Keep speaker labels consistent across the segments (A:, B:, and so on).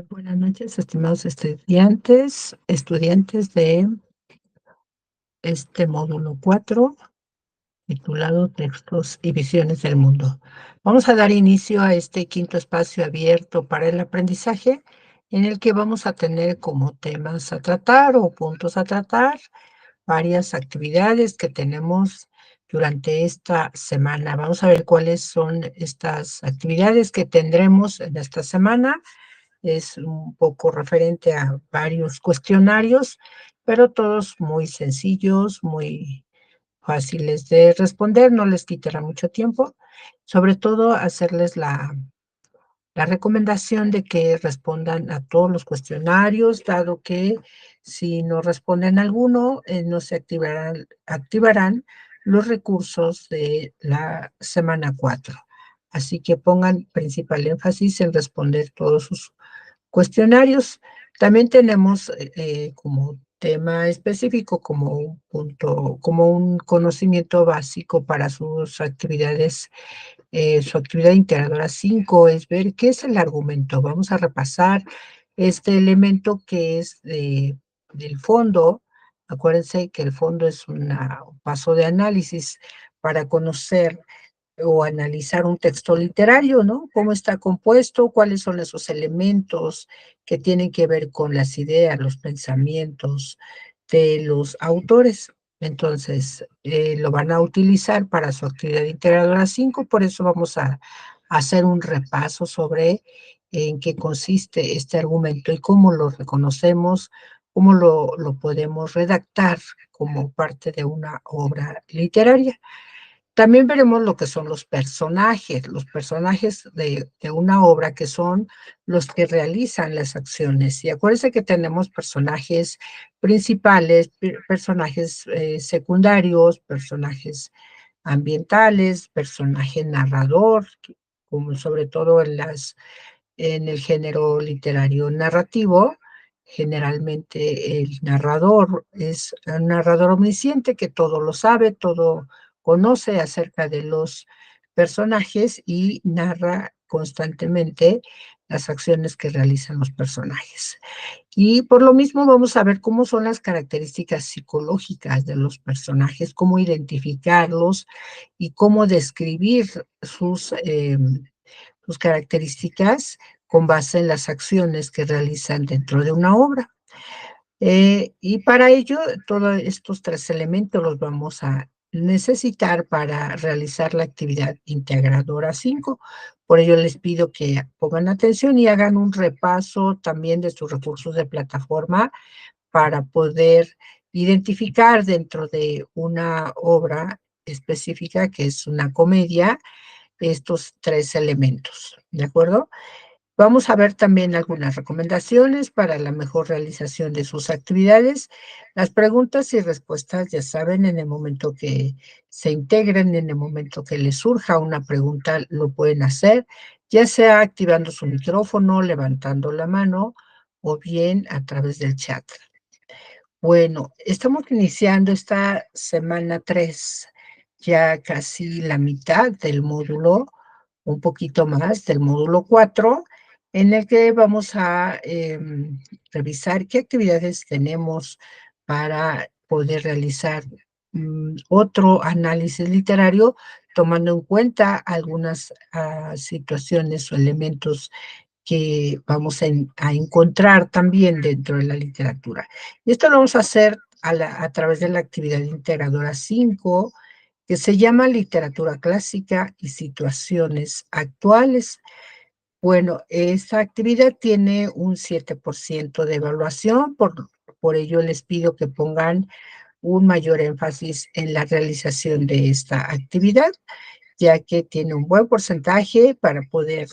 A: Muy buenas noches, estimados estudiantes de este módulo 4, titulado Textos y Visiones del Mundo. Vamos a dar inicio a este quinto espacio abierto para el aprendizaje, en el que vamos a tener como temas a tratar o puntos a tratar varias actividades que tenemos durante esta semana. Vamos a ver cuáles son estas actividades que tendremos en esta semana. Es un poco referente a varios cuestionarios, pero todos muy sencillos, muy fáciles de responder, no les quitará mucho tiempo. Sobre todo, hacerles la recomendación de que respondan a todos los cuestionarios, dado que si no responden a alguno, no se activarán los recursos de la semana 4. Así que pongan principal énfasis en responder todos sus cuestionarios. También tenemos como tema específico, como un punto, como un conocimiento básico para sus actividades. Su actividad integradora 5 es ver qué es el argumento. Vamos a repasar este elemento que es del fondo. Acuérdense que el fondo es un paso de análisis para conocer o analizar un texto literario, ¿no? Cómo está compuesto, cuáles son esos elementos que tienen que ver con las ideas, los pensamientos de los autores. Entonces, lo van a utilizar para su actividad integradora 5, por eso vamos a hacer un repaso sobre en qué consiste este argumento y cómo lo reconocemos, cómo lo podemos redactar como parte de una obra literaria. También veremos lo que son los personajes de una obra que son los que realizan las acciones. Y acuérdense que tenemos personajes principales, personajes secundarios, personajes ambientales, personaje narrador, como sobre todo en el género literario narrativo. Generalmente el narrador es un narrador omnisciente que todo lo sabe, todo conoce acerca de los personajes y narra constantemente las acciones que realizan los personajes. Y por lo mismo vamos a ver cómo son las características psicológicas de los personajes, cómo identificarlos y cómo describir sus características con base en las acciones que realizan dentro de una obra. Y para ello, todos estos tres elementos los vamos a necesitar para realizar la actividad integradora 5. Por ello les pido que pongan atención y hagan un repaso también de sus recursos de plataforma para poder identificar dentro de una obra específica, que es una comedia, estos tres elementos, ¿de acuerdo? Vamos a ver también algunas recomendaciones para la mejor realización de sus actividades. Las preguntas y respuestas, ya saben, en el momento que se integren, en el momento que les surja una pregunta, lo pueden hacer, ya sea activando su micrófono, levantando la mano o bien a través del chat. Bueno, estamos iniciando esta semana 3, ya casi la mitad del módulo, un poquito más del módulo 4, en el que vamos a revisar qué actividades tenemos para poder realizar otro análisis literario, tomando en cuenta algunas situaciones o elementos que vamos a encontrar también dentro de la literatura. Y esto lo vamos a hacer a través de la actividad integradora 5, que se llama Literatura Clásica y Situaciones Actuales. Bueno, esta actividad tiene un 7% de evaluación, por ello les pido que pongan un mayor énfasis en la realización de esta actividad, ya que tiene un buen porcentaje para poder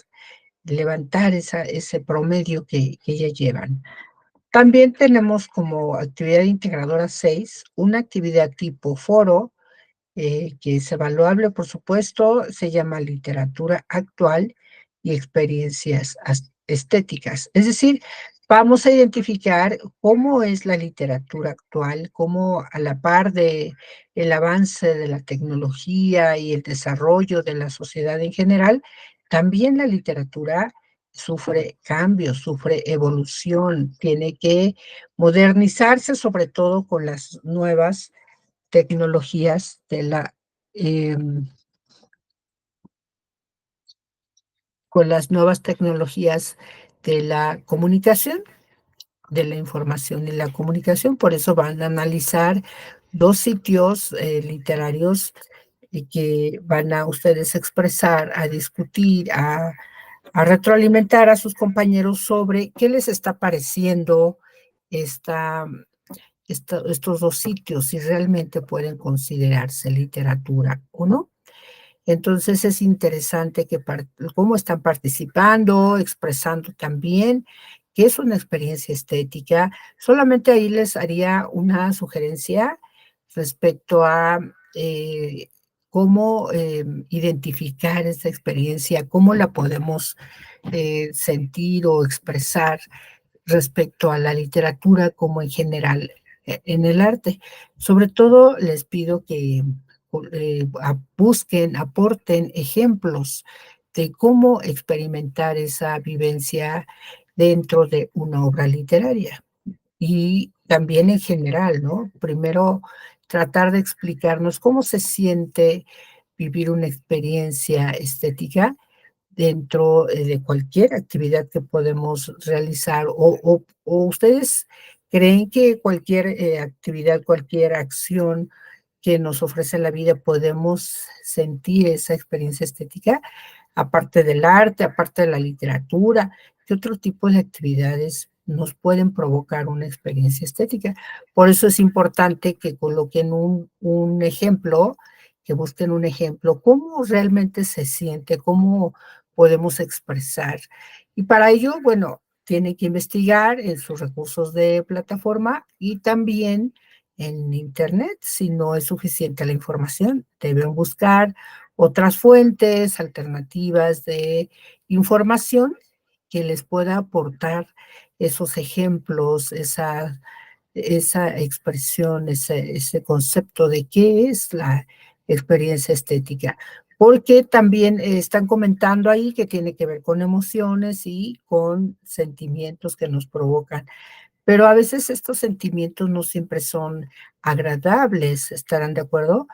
A: levantar ese promedio que ya llevan. También tenemos como actividad integradora 6 una actividad tipo foro, que es evaluable, por supuesto, se llama literatura actual y experiencias estéticas. Es decir, vamos a identificar cómo es la literatura actual, cómo a la par de el avance de la tecnología y el desarrollo de la sociedad en general, también la literatura sufre cambios, sufre evolución, tiene que modernizarse, sobre todo con las nuevas tecnologías de la, em, con las nuevas tecnologías de la comunicación, de la información y la comunicación. Por eso van a analizar 2 sitios, literarios, y que van a ustedes expresar, a discutir, a retroalimentar a sus compañeros sobre qué les está pareciendo esta estos 2 sitios, si realmente pueden considerarse literatura o no. Entonces es interesante que cómo están participando, expresando también qué es una experiencia estética. Solamente ahí les haría una sugerencia respecto a cómo identificar esta experiencia, cómo la podemos sentir o expresar respecto a la literatura como en general en el arte. Sobre todo les pido que busquen, aporten ejemplos de cómo experimentar esa vivencia dentro de una obra literaria. Y también en general, ¿no? Primero, tratar de explicarnos cómo se siente vivir una experiencia estética dentro, de cualquier actividad que podemos realizar, o ustedes creen que cualquier, actividad, cualquier acción que nos ofrece la vida, podemos sentir esa experiencia estética, aparte del arte, aparte de la literatura, ¿qué otro tipo de actividades nos pueden provocar una experiencia estética? Por eso es importante que coloquen un ejemplo, que busquen un ejemplo, cómo realmente se siente, cómo podemos expresar. Y para ello, bueno, tienen que investigar en sus recursos de plataforma y también en Internet. Si no es suficiente la información, deben buscar otras fuentes alternativas de información que les pueda aportar esos ejemplos, esa expresión, ese concepto de qué es la experiencia estética. Porque también están comentando ahí que tiene que ver con emociones y con sentimientos que nos provocan, pero a veces estos sentimientos no siempre son agradables, ¿estarán de acuerdo?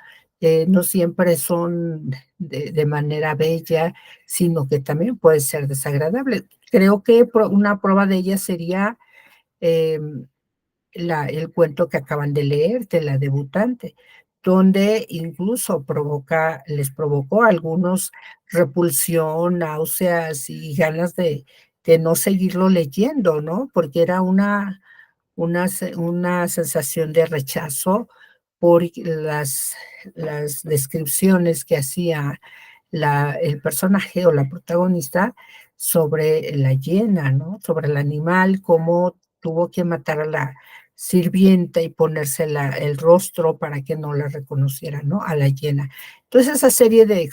A: No siempre son de manera bella, sino que también puede ser desagradable. Creo que una prueba de ella sería em, el cuento que acaban de leer de la debutante, donde incluso les provocó a algunos repulsión, náuseas y ganas de no seguirlo leyendo, ¿no? Porque era una sensación de rechazo por las descripciones que hacía el personaje o la protagonista sobre la hiena, ¿no? Sobre el animal, cómo tuvo que matar a la sirvienta y ponerse el rostro para que no la reconociera, ¿no? A la hiena. Entonces, esa serie de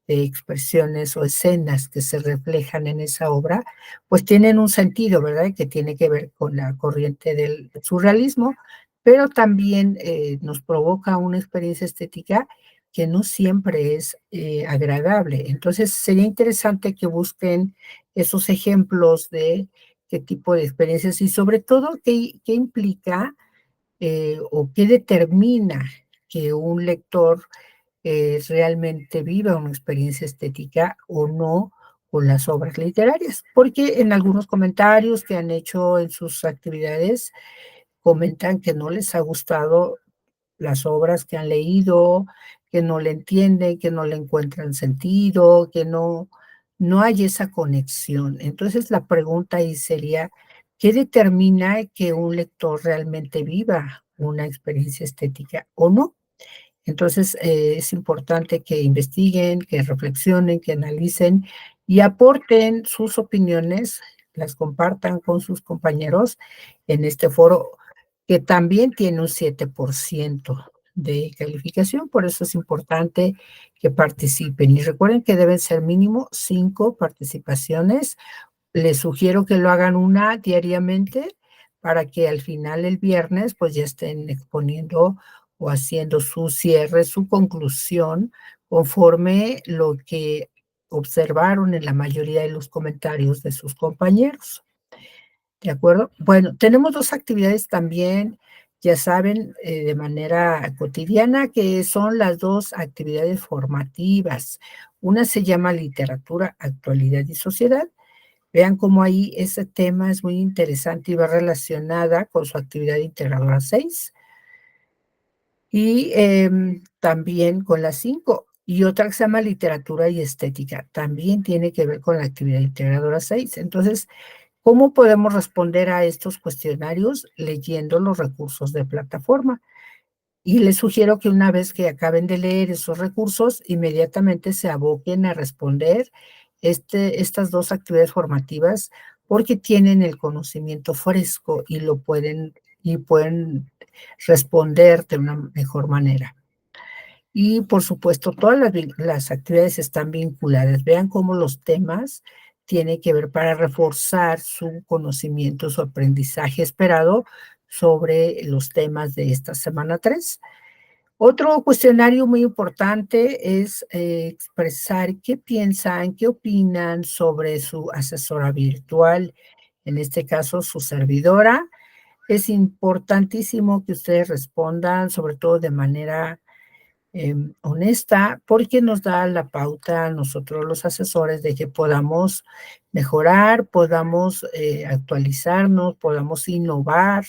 A: expresiones o escenas que se reflejan en esa obra, pues tienen un sentido, ¿verdad? Que tiene que ver con la corriente del surrealismo, pero también nos provoca una experiencia estética que no siempre es agradable. Entonces, sería interesante que busquen esos ejemplos de qué tipo de experiencias y sobre todo qué implica o qué determina que un lector realmente viva una experiencia estética o no con las obras literarias, porque en algunos comentarios que han hecho en sus actividades comentan que no les ha gustado las obras que han leído, que no le entienden, que no le encuentran sentido, que no hay esa conexión. Entonces la pregunta ahí sería, ¿qué determina que un lector realmente viva una experiencia estética o no? Entonces, es importante que investiguen, que reflexionen, que analicen y aporten sus opiniones, las compartan con sus compañeros en este foro, que también tiene un 7% de calificación, por eso es importante que participen. Y recuerden que deben ser mínimo 5 participaciones. Les sugiero que lo hagan una diariamente para que al final el viernes pues ya estén exponiendo o haciendo su cierre, su conclusión conforme lo que observaron en la mayoría de los comentarios de sus compañeros. ¿De acuerdo? Bueno, tenemos 2 actividades también, ya saben, de manera cotidiana, que son las 2 actividades formativas. Una se llama literatura, actualidad y sociedad. Vean cómo ahí ese tema es muy interesante y va relacionada con su actividad integradora 6 y, también con la 5 y otra que se llama literatura y estética, también tiene que ver con la actividad integradora 6. Entonces, ¿cómo podemos responder a estos cuestionarios? Leyendo los recursos de plataforma. Y les sugiero que una vez que acaben de leer esos recursos, inmediatamente se aboquen a responder estas 2 actividades formativas, porque tienen el conocimiento fresco y pueden responder de una mejor manera. Y, por supuesto, todas las actividades están vinculadas. Vean cómo los temas tienen que ver para reforzar su conocimiento, su aprendizaje esperado sobre los temas de esta semana 3. Otro cuestionario muy importante es, expresar qué piensan, qué opinan sobre su asesora virtual, en este caso, su servidora. Es importantísimo que ustedes respondan, sobre todo de manera honesta, porque nos da la pauta a nosotros los asesores de que podamos mejorar, podamos actualizarnos, podamos innovar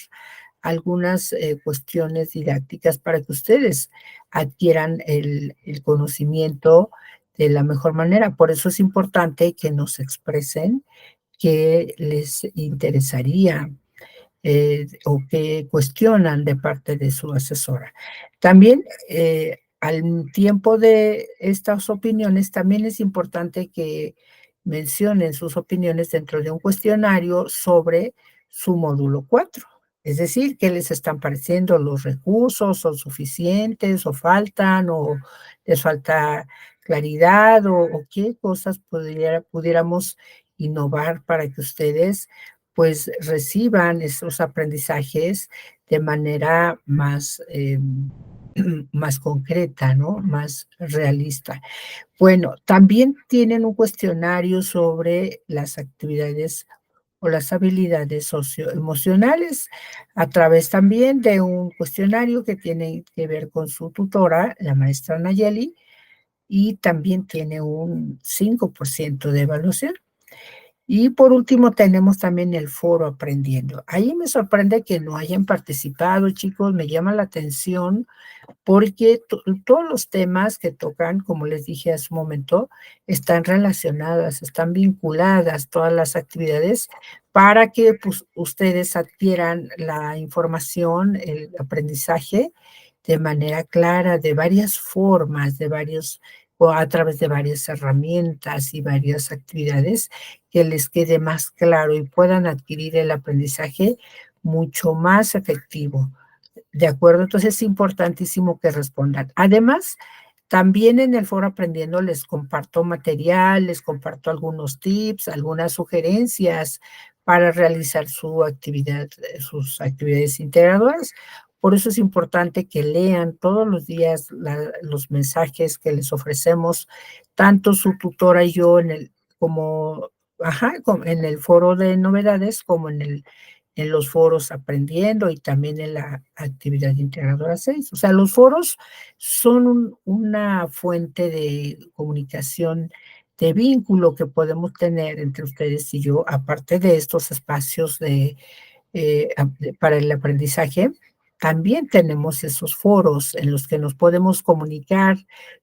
A: algunas cuestiones didácticas para que ustedes adquieran el conocimiento de la mejor manera. Por eso es importante que nos expresen qué les interesaría o que cuestionan de parte de su asesora. También, al tiempo de estas opiniones, también es importante que mencionen sus opiniones dentro de un cuestionario sobre su módulo 4. Es decir, qué les están pareciendo los recursos, son suficientes o faltan, o les falta claridad, o qué cosas pudiéramos innovar para que ustedes pues reciban esos aprendizajes de manera más, más concreta, ¿no? Más realista. Bueno, también tienen un cuestionario sobre las actividades o las habilidades socioemocionales a través también de un cuestionario que tiene que ver con su tutora, la maestra Nayeli, y también tiene un 5% de evaluación. Y por último, tenemos también el foro aprendiendo. Ahí me sorprende que no hayan participado, chicos, me llama la atención porque todos los temas que tocan, como les dije hace un momento, están relacionadas, están vinculadas todas las actividades para que pues, ustedes adquieran la información, el aprendizaje de manera clara, de varias formas, o a través de varias herramientas y varias actividades que les quede más claro y puedan adquirir el aprendizaje mucho más efectivo. ¿De acuerdo? Entonces es importantísimo que respondan. Además, también en el foro aprendiendo les comparto material, les comparto algunos tips, algunas sugerencias para realizar sus actividades integradoras. Por eso es importante que lean todos los días los mensajes que les ofrecemos, tanto su tutora y yo como, en el foro de novedades, como en los foros aprendiendo y también en la actividad integradora 6. O sea, los foros son una fuente de comunicación, de vínculo que podemos tener entre ustedes y yo, aparte de estos espacios para el aprendizaje. También tenemos esos foros en los que nos podemos comunicar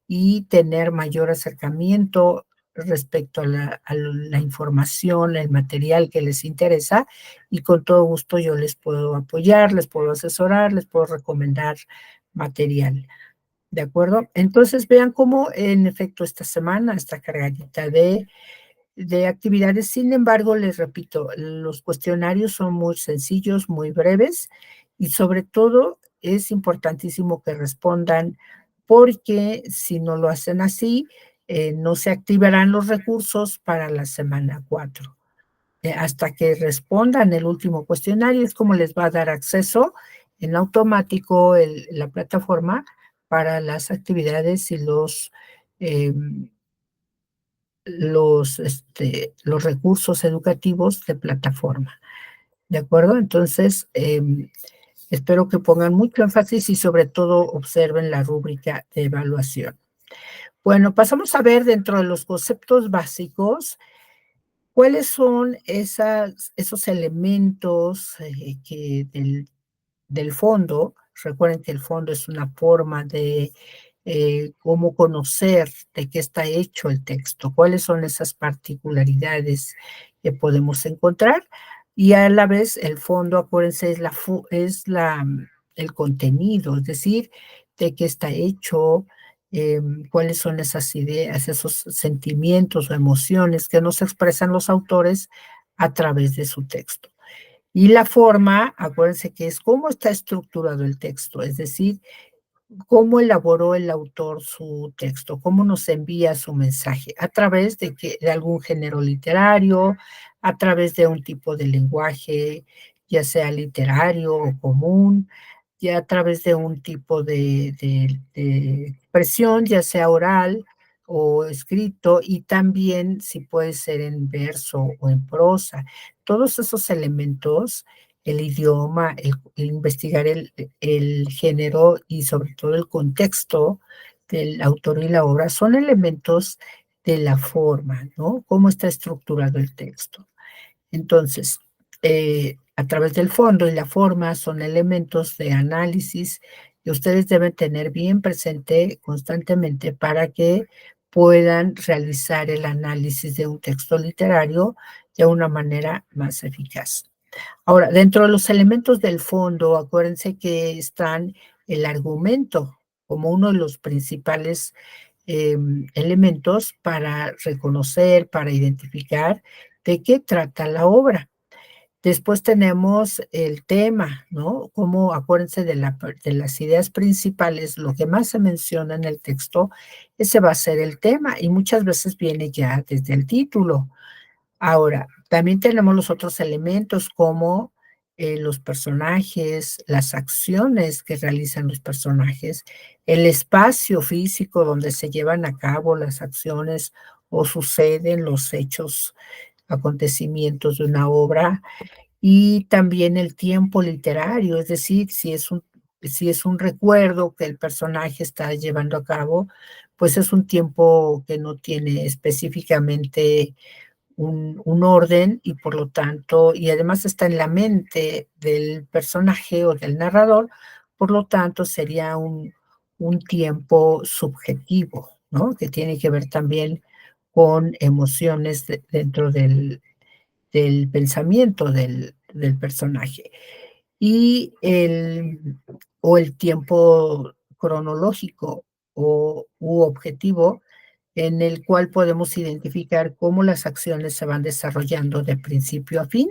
A: y tener mayor acercamiento respecto a la información, el material que les interesa, y con todo gusto yo les puedo apoyar, les puedo asesorar, les puedo recomendar material. ¿De acuerdo? Entonces vean cómo en efecto esta semana está cargadita de actividades. Sin embargo, les repito, los cuestionarios son muy sencillos, muy breves y sobre todo es importantísimo que respondan porque si no lo hacen así, no se activarán los recursos para la semana 4. Hasta que respondan el último cuestionario, es como les va a dar acceso en automático la plataforma para las actividades y los, em, los recursos educativos de plataforma, ¿de acuerdo? Entonces, espero que pongan mucho énfasis y sobre todo observen la rúbrica de evaluación. Bueno, pasamos a ver dentro de los conceptos básicos, ¿cuáles son esos elementos que del fondo? Recuerden que el fondo es una forma de cómo conocer de qué está hecho el texto, cuáles son esas particularidades que podemos encontrar. Y a la vez el fondo, acuérdense, el contenido, es decir, de qué está hecho, cuáles son esas ideas, esos sentimientos o emociones que nos expresan los autores a través de su texto. Y la forma, acuérdense que es cómo está estructurado el texto, es decir, cómo elaboró el autor su texto, cómo nos envía su mensaje, a través de algún género literario, a través de un tipo de lenguaje, ya sea literario o común, ya a través de un tipo de expresión, ya sea oral o escrito, y también si puede ser en verso o en prosa. Todos esos elementos, el idioma, el investigar el género y sobre todo el contexto del autor y la obra, son elementos de la forma, ¿no? Cómo está estructurado el texto. Entonces, a través del fondo y la forma son elementos de análisis que ustedes deben tener bien presente constantemente para que puedan realizar el análisis de un texto literario de una manera más eficaz. Ahora, dentro de los elementos del fondo, acuérdense que están el argumento como uno de los principales elementos para reconocer, para identificar de qué trata la obra. Después tenemos el tema, ¿no? Como acuérdense de las ideas principales, lo que más se menciona en el texto, ese va a ser el tema y muchas veces viene ya desde el título. Ahora, también tenemos los otros elementos como los personajes, las acciones que realizan los personajes, el espacio físico donde se llevan a cabo las acciones o suceden los hechos, acontecimientos de una obra, y también el tiempo literario, es decir, si es un recuerdo que el personaje está llevando a cabo, pues es un tiempo que no tiene específicamente un orden y por lo tanto, y además está en la mente del personaje o del narrador, por lo tanto sería un tiempo subjetivo, ¿no? Que tiene que ver también con emociones dentro del pensamiento del personaje. Y o el tiempo cronológico u objetivo en el cual podemos identificar cómo las acciones se van desarrollando de principio a fin,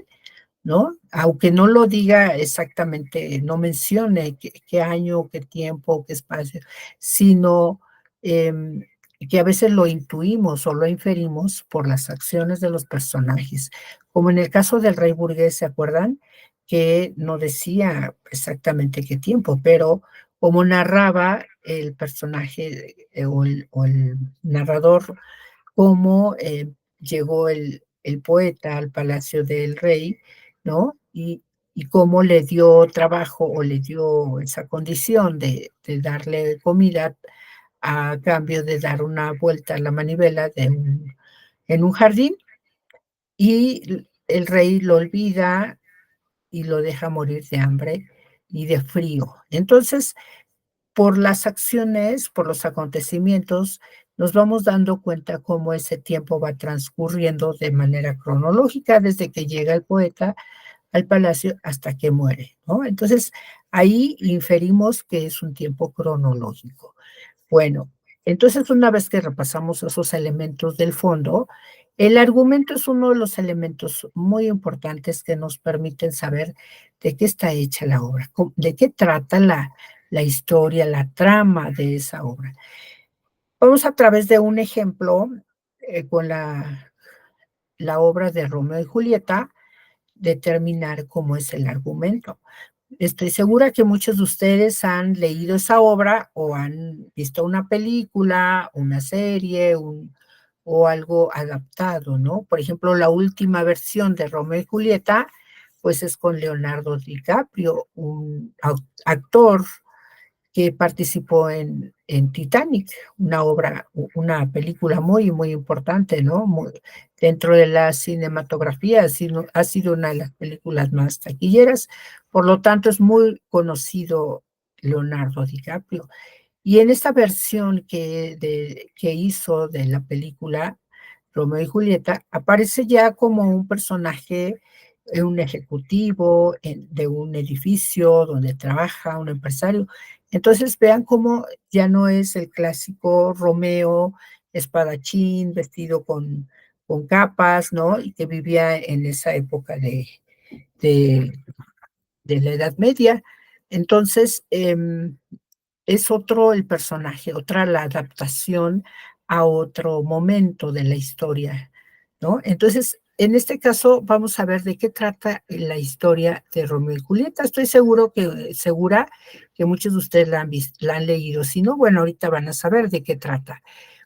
A: ¿no? Aunque no lo diga exactamente, no mencione qué año, qué tiempo, qué espacio, sino em, que a veces lo intuimos o lo inferimos por las acciones de los personajes. Como en el caso del rey burgués, ¿se acuerdan? Que no decía exactamente qué tiempo, pero como narraba el personaje o el narrador, cómo llegó el poeta al palacio del rey, ¿no? Y cómo le dio trabajo o le dio esa condición de darle comida a cambio de dar una vuelta a la manivela en un jardín y el rey lo olvida y lo deja morir de hambre y de frío. Entonces, por las acciones, por los acontecimientos, nos vamos dando cuenta cómo ese tiempo va transcurriendo de manera cronológica desde que llega el poeta al palacio hasta que muere, ¿no? Entonces, ahí inferimos que es un tiempo cronológico. Bueno, entonces una vez que repasamos esos elementos del fondo, el argumento es uno de los elementos muy importantes que nos permiten saber de qué está hecha la obra, de qué trata la historia, la trama de esa obra. Vamos a través de un ejemplo con la obra de Romeo y Julieta, determinar cómo es el argumento. Estoy segura que muchos de ustedes han leído esa obra o han visto una película, una serie, o algo adaptado, ¿no? Por ejemplo, la última versión de Romeo y Julieta, pues es con Leonardo DiCaprio, un actor que participó en Titanic, una obra, una película muy, muy importante, ¿no? Dentro de la cinematografía ha sido una de las películas más taquilleras, por lo tanto es muy conocido Leonardo DiCaprio. Y en esta versión que hizo de la película Romeo y Julieta, aparece ya como un personaje, un ejecutivo de un edificio donde trabaja, un empresario. Entonces vean cómo ya no es el clásico Romeo espadachín, vestido con capas, ¿no? Y que vivía en esa época de, de la Edad Media. Entonces, es otro el personaje, otra la adaptación a otro momento de la historia, ¿no? Entonces, en este caso, vamos a ver de qué trata la historia de Romeo y Julieta. Estoy segura que muchos de ustedes la han leído. Si no, bueno, ahorita van a saber de qué trata.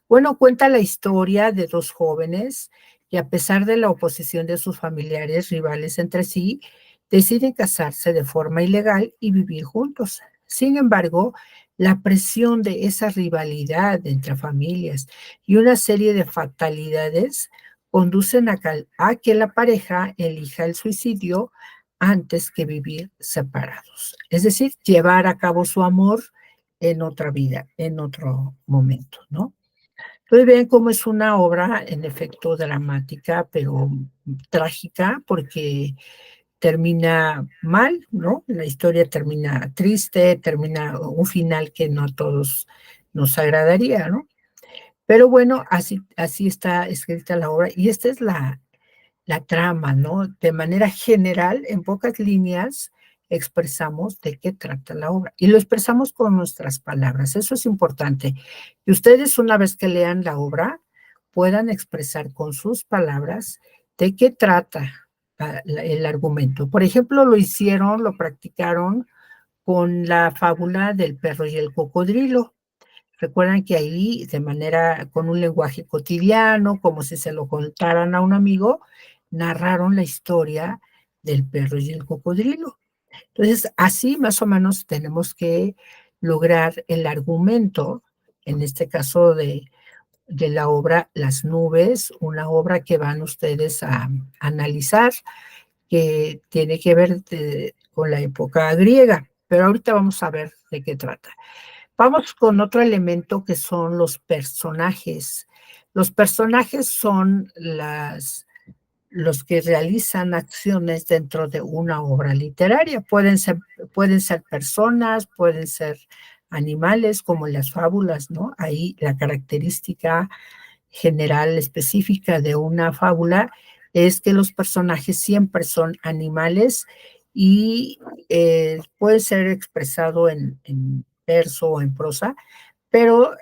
A: Bueno, cuenta la historia de dos jóvenes que a pesar de la oposición de sus familiares rivales entre sí, deciden casarse de forma ilegal y vivir juntos. Sin embargo, la presión de esa rivalidad entre familias y una serie de fatalidades conducen a que la pareja elija el suicidio antes que vivir separados. Es decir, llevar a cabo su amor en otra vida, en otro momento, ¿no? Entonces ven cómo es una obra en efecto dramática, pero trágica, porque termina mal, ¿no? La historia termina triste, termina un final que no a todos nos agradaría, ¿no? Pero bueno, así está escrita la obra y esta es la trama, ¿no? De manera general, en pocas líneas, expresamos de qué trata la obra y lo expresamos con nuestras palabras. Eso es importante. Y ustedes, una vez que lean la obra, puedan expresar con sus palabras de qué trata el argumento. Por ejemplo, lo practicaron con la fábula del perro y el cocodrilo. Recuerdan que ahí, de manera, con un lenguaje cotidiano, como si se lo contaran a un amigo, narraron la historia del perro y el cocodrilo. Entonces, así más o menos tenemos que lograr el argumento, en este caso de la obra Las nubes, una obra que van ustedes a analizar, que tiene que ver con la época griega, pero ahorita vamos a ver de qué trata. Vamos con otro elemento que son los personajes. Los personajes son los que realizan acciones dentro de una obra literaria. Pueden ser personas, pueden ser animales, como en las fábulas, ¿no? Ahí la característica general específica de una fábula es que los personajes siempre son animales y puede ser expresado en verso o en prosa, pero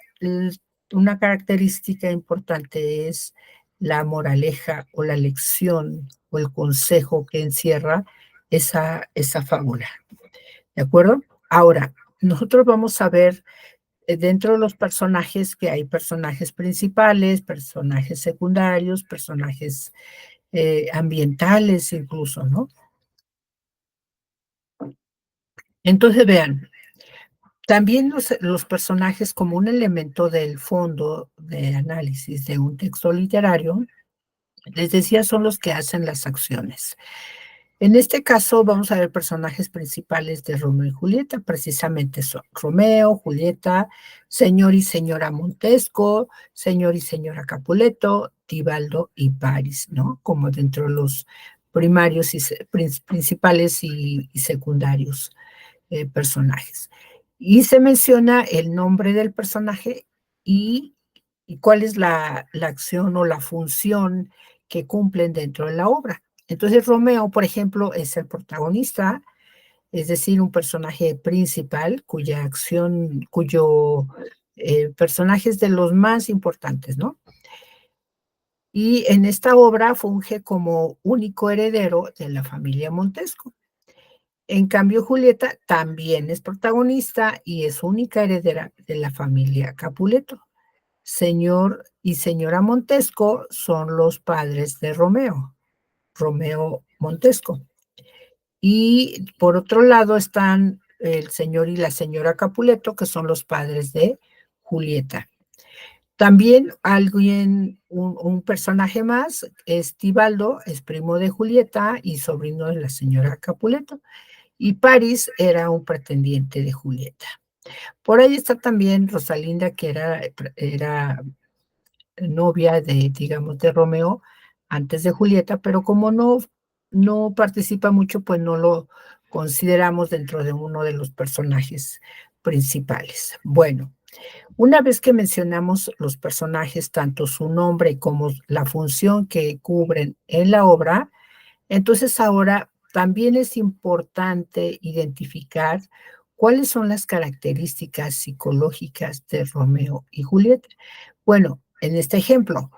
A: una característica importante es la moraleja o la lección o el consejo que encierra esa fábula. ¿De acuerdo? Ahora, nosotros vamos a ver dentro de los personajes que hay personajes principales, personajes secundarios, personajes ambientales incluso, ¿no? Entonces vean, también los personajes como un elemento del fondo de análisis de un texto literario, les decía, son los que hacen las acciones. En este caso vamos a ver personajes principales de Romeo y Julieta, precisamente son Romeo, Julieta, señor y señora Montesco, señor y señora Capuleto, Tibaldo y Paris, ¿no? Como dentro de los primarios y principales y secundarios personajes. Y se menciona el nombre del personaje y, y cuál es la acción o la función que cumplen dentro de la obra. Entonces Romeo, por ejemplo, es el protagonista, es decir, un personaje principal cuyo personaje es de los más importantes, ¿no? Y en esta obra funge como único heredero de la familia Montesco. En cambio, Julieta también es protagonista y es única heredera de la familia Capuleto. Señor y señora Montesco son los padres de Romeo, Romeo Montesco. Y por otro lado están el señor y la señora Capuleto, que son los padres de Julieta. También un personaje más es Tibaldo, es primo de Julieta y sobrino de la señora Capuleto. Y París era un pretendiente de Julieta. Por ahí está también Rosalinda, que era novia de, digamos, de Romeo antes de Julieta, pero como no participa mucho, pues no lo consideramos dentro de uno de los personajes principales. Bueno, una vez que mencionamos los personajes, tanto su nombre como la función que cubren en la obra, entonces ahora también es importante identificar cuáles son las características psicológicas de Romeo y Julieta. Bueno, en este ejemplo,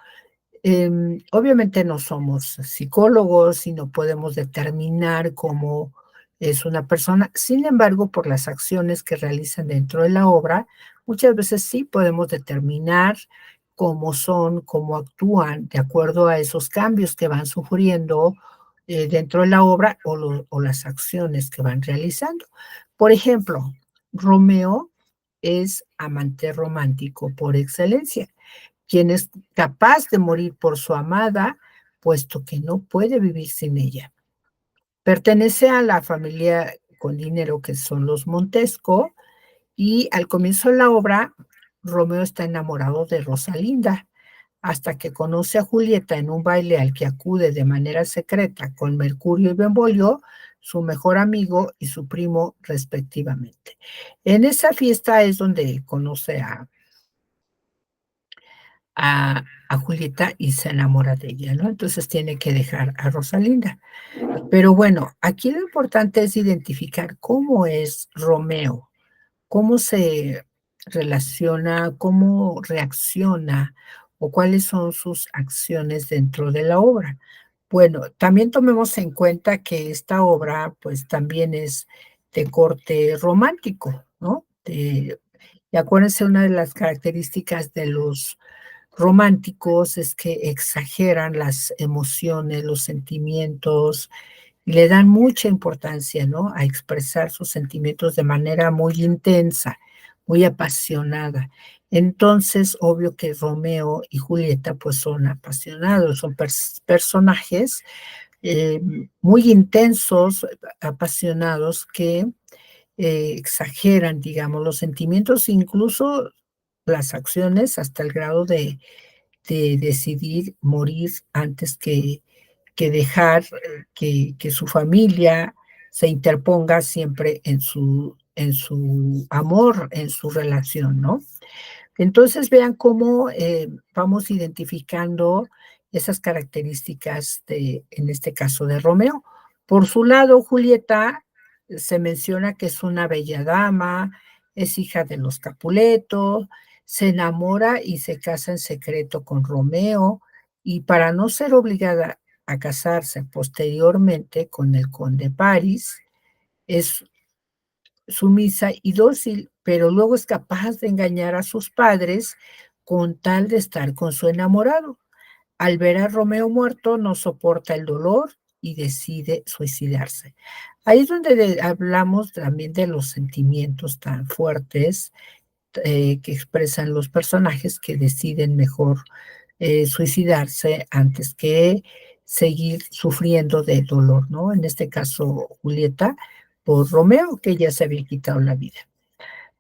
A: obviamente no somos psicólogos y no podemos determinar cómo es una persona. Sin embargo, por las acciones que realizan dentro de la obra, muchas veces sí podemos determinar cómo son, cómo actúan de acuerdo a esos cambios que van sufriendo dentro de la obra o las acciones que van realizando. Por ejemplo, Romeo es amante romántico por excelencia, quien es capaz de morir por su amada, puesto que no puede vivir sin ella. Pertenece a la familia con dinero que son los Montesco, y al comienzo de la obra, Romeo está enamorado de Rosalinda, hasta que conoce a Julieta en un baile al que acude de manera secreta con Mercurio y Benvolio, su mejor amigo y su primo respectivamente. En esa fiesta es donde conoce a Julieta y se enamora de ella, ¿no? Entonces tiene que dejar a Rosalinda. Pero bueno, aquí lo importante es identificar cómo es Romeo, cómo se relaciona, cómo reacciona o cuáles son sus acciones dentro de la obra. Bueno, también tomemos en cuenta que esta obra, pues también es de corte romántico, ¿no? Y acuérdense, una de las características de los románticos es que exageran las emociones, los sentimientos, y le dan mucha importancia, ¿no? A expresar sus sentimientos de manera muy intensa, muy apasionada. Entonces, obvio que Romeo y Julieta, pues son apasionados, son personajes eh, muy intensos, apasionados, que exageran, digamos, los sentimientos, incluso las acciones, hasta el grado de decidir morir antes que dejar que su familia se interponga siempre en su amor, en su relación, ¿no? Entonces vean cómo vamos identificando esas características en este caso de Romeo. Por su lado, Julieta se menciona que es una bella dama, es hija de los Capuleto, se enamora y se casa en secreto con Romeo, y para no ser obligada a casarse posteriormente con el conde Paris, es sumisa y dócil, pero luego es capaz de engañar a sus padres con tal de estar con su enamorado. Al ver a Romeo muerto, no soporta el dolor y decide suicidarse. Ahí es donde hablamos también de los sentimientos tan fuertes que expresan los personajes, que deciden mejor suicidarse antes que seguir sufriendo de dolor, ¿no? En este caso, Julieta, por Romeo, que ya se había quitado la vida.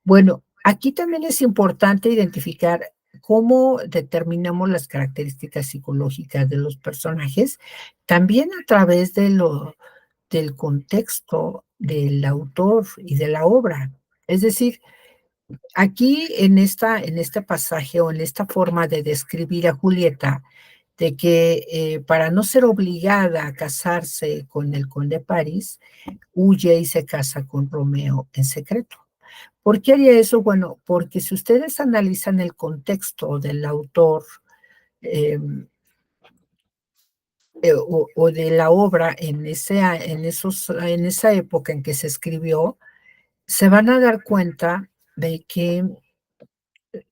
A: Bueno, aquí también es importante identificar cómo determinamos las características psicológicas de los personajes, también a través del contexto del autor y de la obra. Es decir, aquí en este pasaje o en esta forma de describir a Julieta, de que para no ser obligada a casarse con el conde París, huye y se casa con Romeo en secreto. ¿Por qué haría eso? Bueno, porque si ustedes analizan el contexto del autor eh, o de la obra en esa época en que se escribió, se van a dar cuenta de que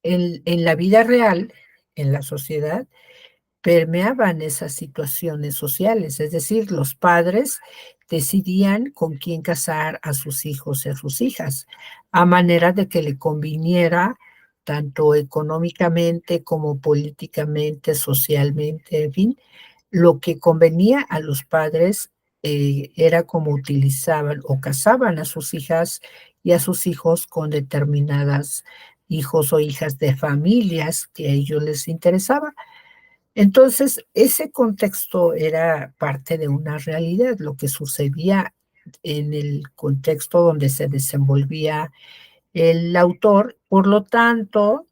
A: en la vida real, en la sociedad, permeaban esas situaciones sociales, es decir, los padres decidían con quién casar a sus hijos y a sus hijas, a manera de que le conviniera tanto económicamente como políticamente, socialmente, en fin, lo que convenía a los padres era como utilizaban o casaban a sus hijas y a sus hijos con determinadas hijos o hijas de familias que a ellos les interesaba. Entonces, ese contexto era parte de una realidad, lo que sucedía en el contexto donde se desenvolvía el autor, por lo tanto,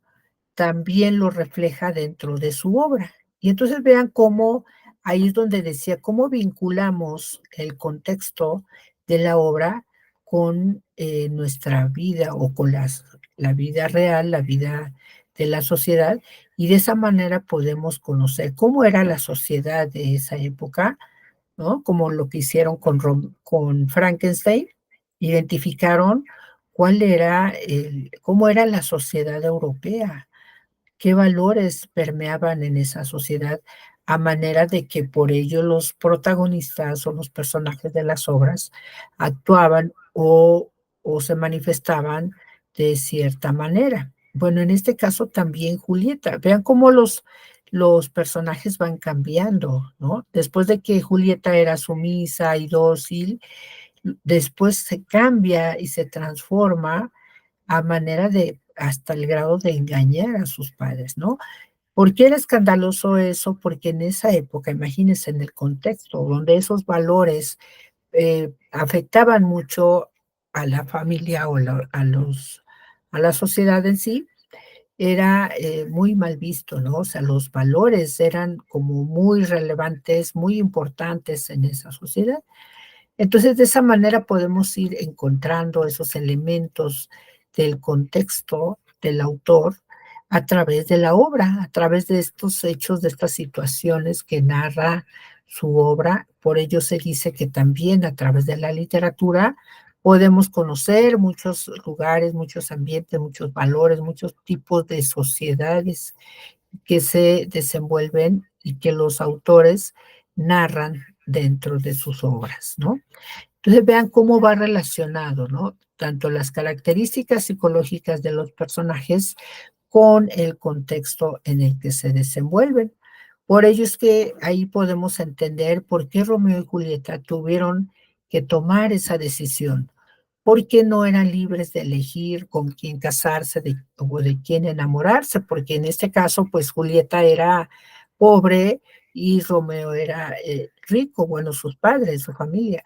A: también lo refleja dentro de su obra. Y entonces vean cómo, ahí es donde decía, cómo vinculamos el contexto de la obra con nuestra vida o con la vida real, la vida de la sociedad, y de esa manera podemos conocer cómo era la sociedad de esa época, ¿no? Como lo que hicieron con Frankenstein, identificaron cuál era cómo era la sociedad europea, qué valores permeaban en esa sociedad, a manera de que por ello los protagonistas o los personajes de las obras actuaban o se manifestaban de cierta manera. Bueno, en este caso también Julieta. Vean cómo los personajes van cambiando, ¿no? Después de que Julieta era sumisa y dócil, después se cambia y se transforma a manera de hasta el grado de engañar a sus padres, ¿no? ¿Por qué era escandaloso eso? Porque en esa época, imagínense en el contexto donde esos valores afectaban mucho a la familia o a la sociedad en sí, era muy mal visto, ¿no? O sea, los valores eran como muy relevantes, muy importantes en esa sociedad. Entonces, de esa manera podemos ir encontrando esos elementos del contexto del autor a través de la obra, a través de estos hechos, de estas situaciones que narra su obra. Por ello se dice que también a través de la literatura podemos conocer muchos lugares, muchos ambientes, muchos valores, muchos tipos de sociedades que se desenvuelven y que los autores narran dentro de sus obras, ¿no? Entonces vean cómo va relacionado, ¿no? Tanto las características psicológicas de los personajes con el contexto en el que se desenvuelven. Por ello es que ahí podemos entender por qué Romeo y Julieta tuvieron que tomar esa decisión, porque no eran libres de elegir con quién casarse o de quién enamorarse, porque en este caso, pues Julieta era pobre y Romeo era rico, bueno, sus padres, su familia.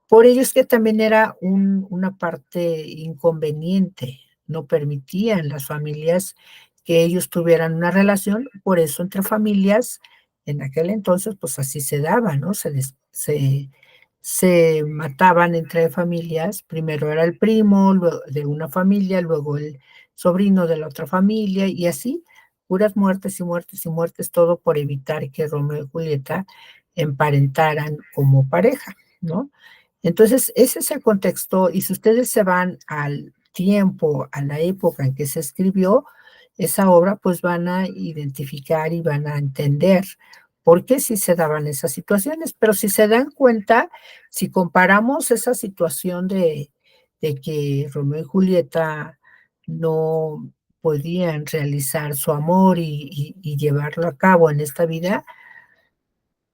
A: Por ello es que también era una parte inconveniente, no permitían las familias que ellos tuvieran una relación, por eso entre familias, en aquel entonces, pues así se daba, ¿no? Se mataban entre familias, primero era el primo de una familia, luego el sobrino de la otra familia, y así, puras muertes y muertes y muertes, todo por evitar que Romeo y Julieta emparentaran como pareja, ¿no? Entonces, ese es el contexto, y si ustedes se van al tiempo, a la época en que se escribió esa obra, pues van a identificar y van a entender por qué sí se daban esas situaciones. Pero si se dan cuenta, si comparamos esa situación de que Romeo y Julieta no podían realizar su amor y llevarlo a cabo en esta vida,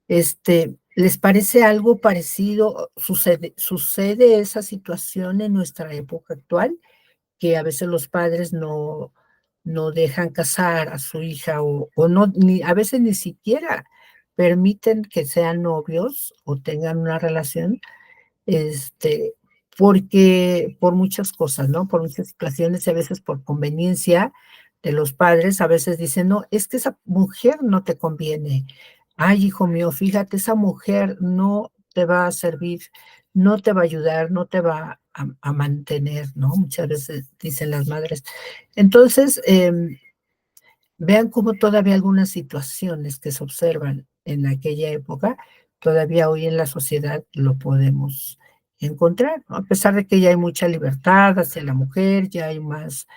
A: ¿les parece algo parecido? ¿Sucede esa situación en nuestra época actual? Que a veces los padres no dejan casar a su hija o no, ni a veces ni siquiera permiten que sean novios o tengan una relación, este, porque por muchas cosas, ¿no? Por muchas situaciones y a veces por conveniencia de los padres, a veces dicen: "No, es que esa mujer no te conviene. Ay, hijo mío, fíjate, esa mujer no te va a servir, no te va a ayudar, no te va a mantener", ¿no? Muchas veces dicen las madres. Entonces, vean cómo todavía algunas situaciones que se observan en aquella época, todavía hoy en la sociedad lo podemos encontrar, ¿no? A pesar de que ya hay mucha libertad hacia la mujer, ya hay más,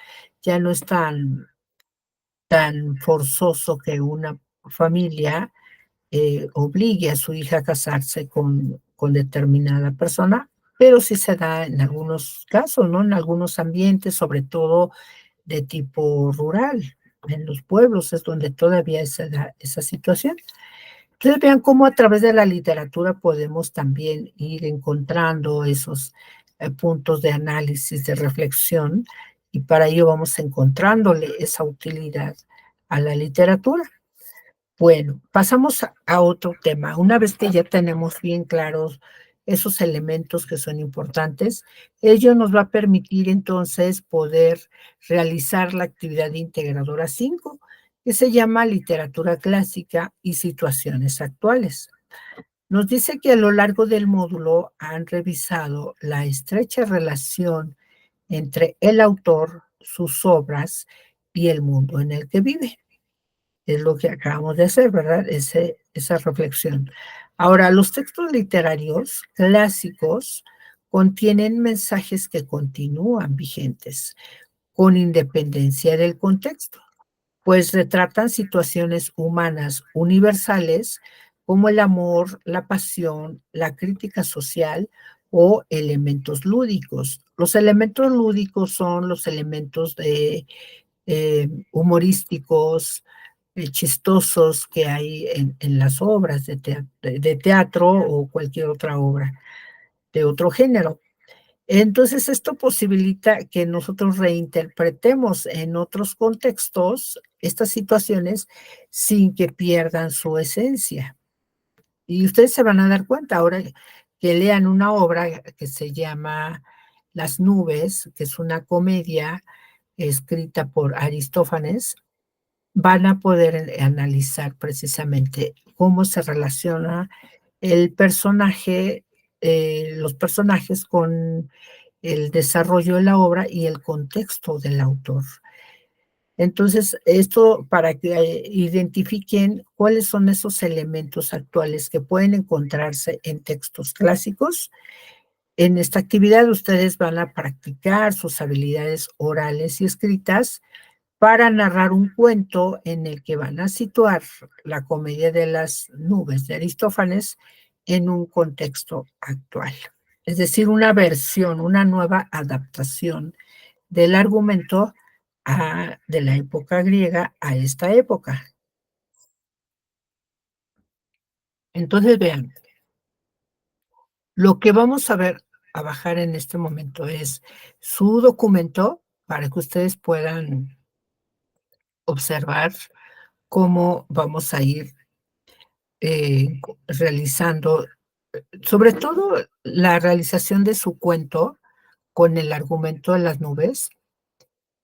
A: ya no es tan tan forzoso que una familia obligue a su hija a casarse con determinada persona, pero sí se da en algunos casos, ¿no? En algunos ambientes, sobre todo de tipo rural. En los pueblos es donde todavía se da esa situación. Entonces vean cómo a través de la literatura podemos también ir encontrando esos puntos de análisis, de reflexión, y para ello vamos encontrándole esa utilidad a la literatura. Bueno, pasamos a otro tema. Una vez que ya tenemos bien claros esos elementos que son importantes, ello nos va a permitir entonces poder realizar la actividad integradora 5, que se llama literatura clásica y situaciones actuales. Nos dice que a lo largo del módulo han revisado la estrecha relación entre el autor, sus obras y el mundo en el que vive. Es lo que acabamos de hacer, ¿verdad? Esa reflexión. Ahora, los textos literarios clásicos contienen mensajes que continúan vigentes, con independencia del contexto, pues retratan situaciones humanas universales como el amor, la pasión, la crítica social o elementos lúdicos. Los elementos lúdicos son los elementos humorísticos, chistosos que hay en las obras de teatro o cualquier otra obra de otro género. Entonces, esto posibilita que nosotros reinterpretemos en otros contextos estas situaciones sin que pierdan su esencia. Y ustedes se van a dar cuenta ahora que lean una obra que se llama Las nubes, que es una comedia escrita por Aristófanes, van a poder analizar precisamente cómo se relaciona el personaje, los personajes con el desarrollo de la obra y el contexto del autor. Entonces, esto para que identifiquen cuáles son esos elementos actuales que pueden encontrarse en textos clásicos. En esta actividad ustedes van a practicar sus habilidades orales y escritas para narrar un cuento en el que van a situar la comedia de las nubes de Aristófanes en un contexto actual. Es decir, una versión, una nueva adaptación del argumento de la época griega a esta época. Entonces, vean, lo que vamos a ver, a bajar en este momento es su documento para que ustedes puedan observar cómo vamos a ir realizando, sobre todo la realización de su cuento con el argumento de las nubes.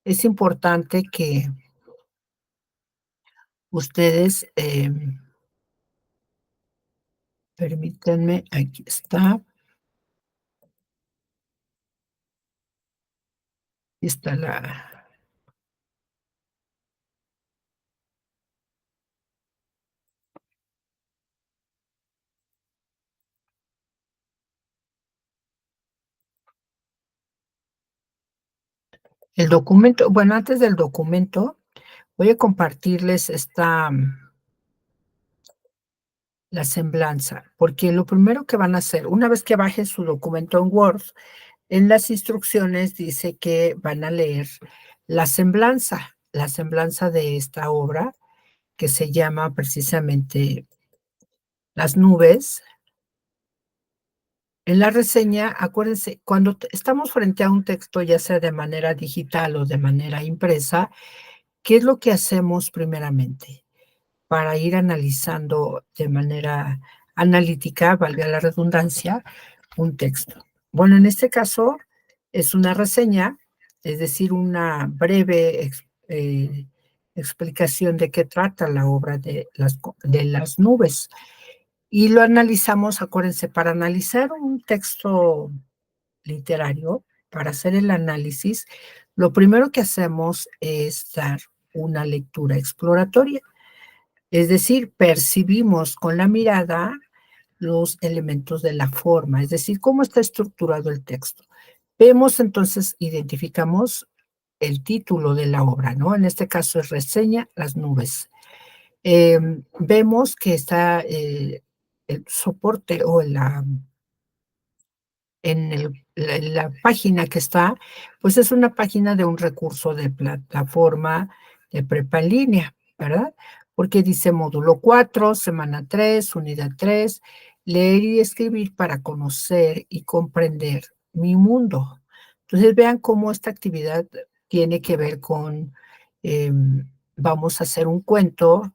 A: Es importante que ustedes, permítanme, aquí está el documento. Bueno, antes del documento, voy a compartirles la semblanza, porque lo primero que van a hacer, una vez que bajen su documento en Word, en las instrucciones dice que van a leer la semblanza de esta obra, que se llama precisamente Las nubes. En la reseña, acuérdense, cuando estamos frente a un texto, ya sea de manera digital o de manera impresa, ¿qué es lo que hacemos primeramente? Para ir analizando de manera analítica, valga la redundancia, un texto. Bueno, en este caso es una reseña, es decir, una breve explicación de qué trata la obra de las nubes. Y lo analizamos, acuérdense, para analizar un texto literario, para hacer el análisis, lo primero que hacemos es dar una lectura exploratoria. Es decir, percibimos con la mirada los elementos de la forma, es decir, cómo está estructurado el texto. Vemos entonces, identificamos el título de la obra, ¿no? En este caso es Reseña Las nubes. Vemos que está, el soporte o en la página que está, pues es una página de un recurso de plataforma de prepa en línea, ¿verdad? Porque dice módulo 4, semana 3, unidad 3, leer y escribir para conocer y comprender mi mundo. Entonces vean cómo esta actividad tiene que ver con, vamos a hacer un cuento,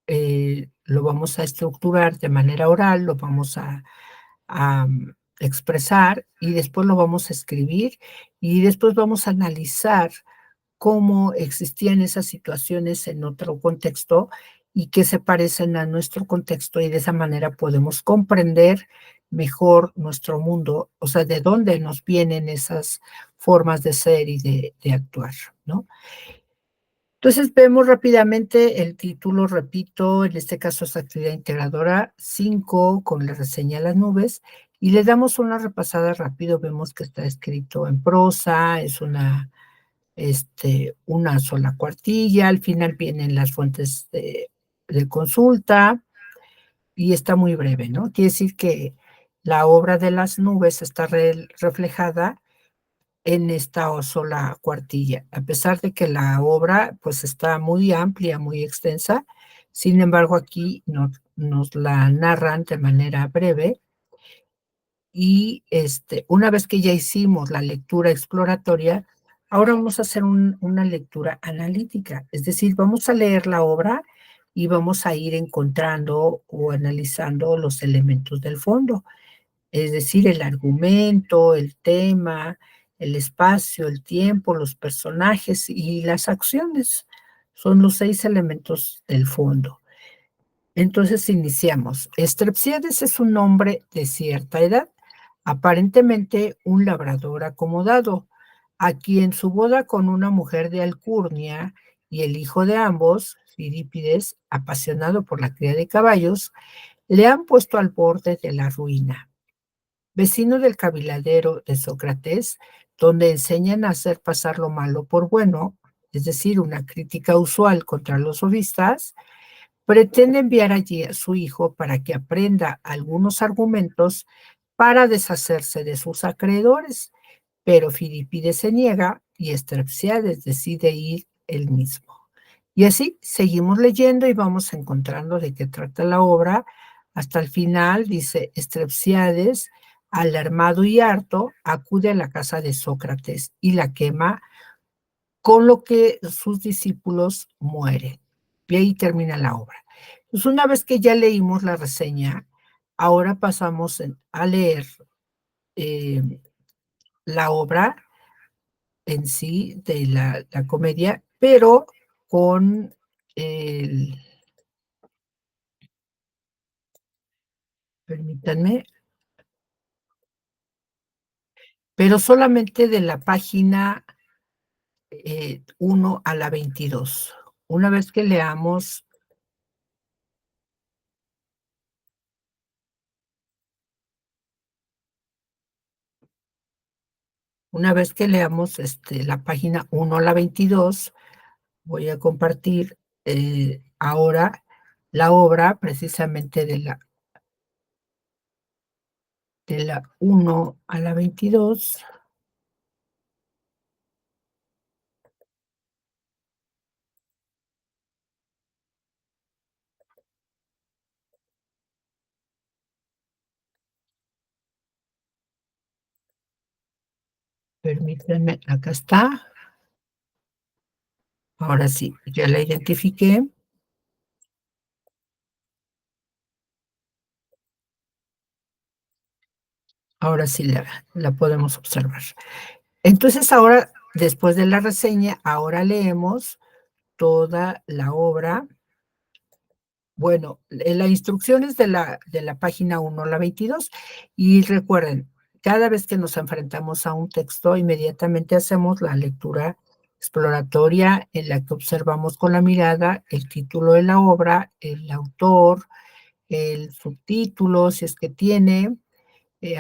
A: lo vamos a estructurar de manera oral, lo vamos a expresar y después lo vamos a escribir y después vamos a analizar cómo existían esas situaciones en otro contexto y que se parecen a nuestro contexto y de esa manera podemos comprender mejor nuestro mundo, o sea, de dónde nos vienen esas formas de ser y de actuar, ¿no? Entonces vemos rápidamente el título, repito, en este caso es actividad integradora 5 con la reseña a las nubes y le damos una repasada rápido, vemos que está escrito en prosa, es una sola cuartilla, al final vienen las fuentes de consulta y está muy breve, ¿no? Quiere decir que la obra de las nubes está reflejada en esta sola cuartilla, a pesar de que la obra, pues, está muy amplia, muy extensa, sin embargo, aquí nos la narran de manera breve y, una vez que ya hicimos la lectura exploratoria, ahora vamos a hacer una lectura analítica, es decir, vamos a leer la obra y vamos a ir encontrando o analizando los elementos del fondo. Es decir, el argumento, el tema, el espacio, el tiempo, los personajes y las acciones. Son los 6 elementos del fondo. Entonces iniciamos. Strepsiades es un hombre de cierta edad, aparentemente un labrador acomodado, a quien su boda con una mujer de alcurnia y el hijo de ambos, Filipides, apasionado por la cría de caballos, le han puesto al borde de la ruina. Vecino del caviladero de Sócrates, donde enseñan a hacer pasar lo malo por bueno, es decir, una crítica usual contra los sofistas, pretende enviar allí a su hijo para que aprenda algunos argumentos para deshacerse de sus acreedores, pero Filipides se niega y Estrepsiades decide ir él mismo. Y así seguimos leyendo y vamos encontrando de qué trata la obra. Hasta el final dice, Estrepsiades, alarmado y harto, acude a la casa de Sócrates y la quema, con lo que sus discípulos mueren. Y ahí termina la obra. Pues una vez que ya leímos la reseña, ahora pasamos a leer eh, la obra en sí de la comedia, pero con el, permítanme, pero solamente de la página 1 a la 22. Una vez que leamos, la página 1 a la 22, voy a compartir ahora la obra precisamente de la 1 a la 22. Permítanme, acá está. Ahora sí, ya la identifiqué. Ahora sí la podemos observar. Entonces, ahora, después de la reseña, ahora leemos toda la obra. Bueno, la instrucción es de la página 1 a la 22, y recuerden, cada vez que nos enfrentamos a un texto, inmediatamente hacemos la lectura exploratoria en la que observamos con la mirada el título de la obra, el autor, el subtítulo, si es que tiene,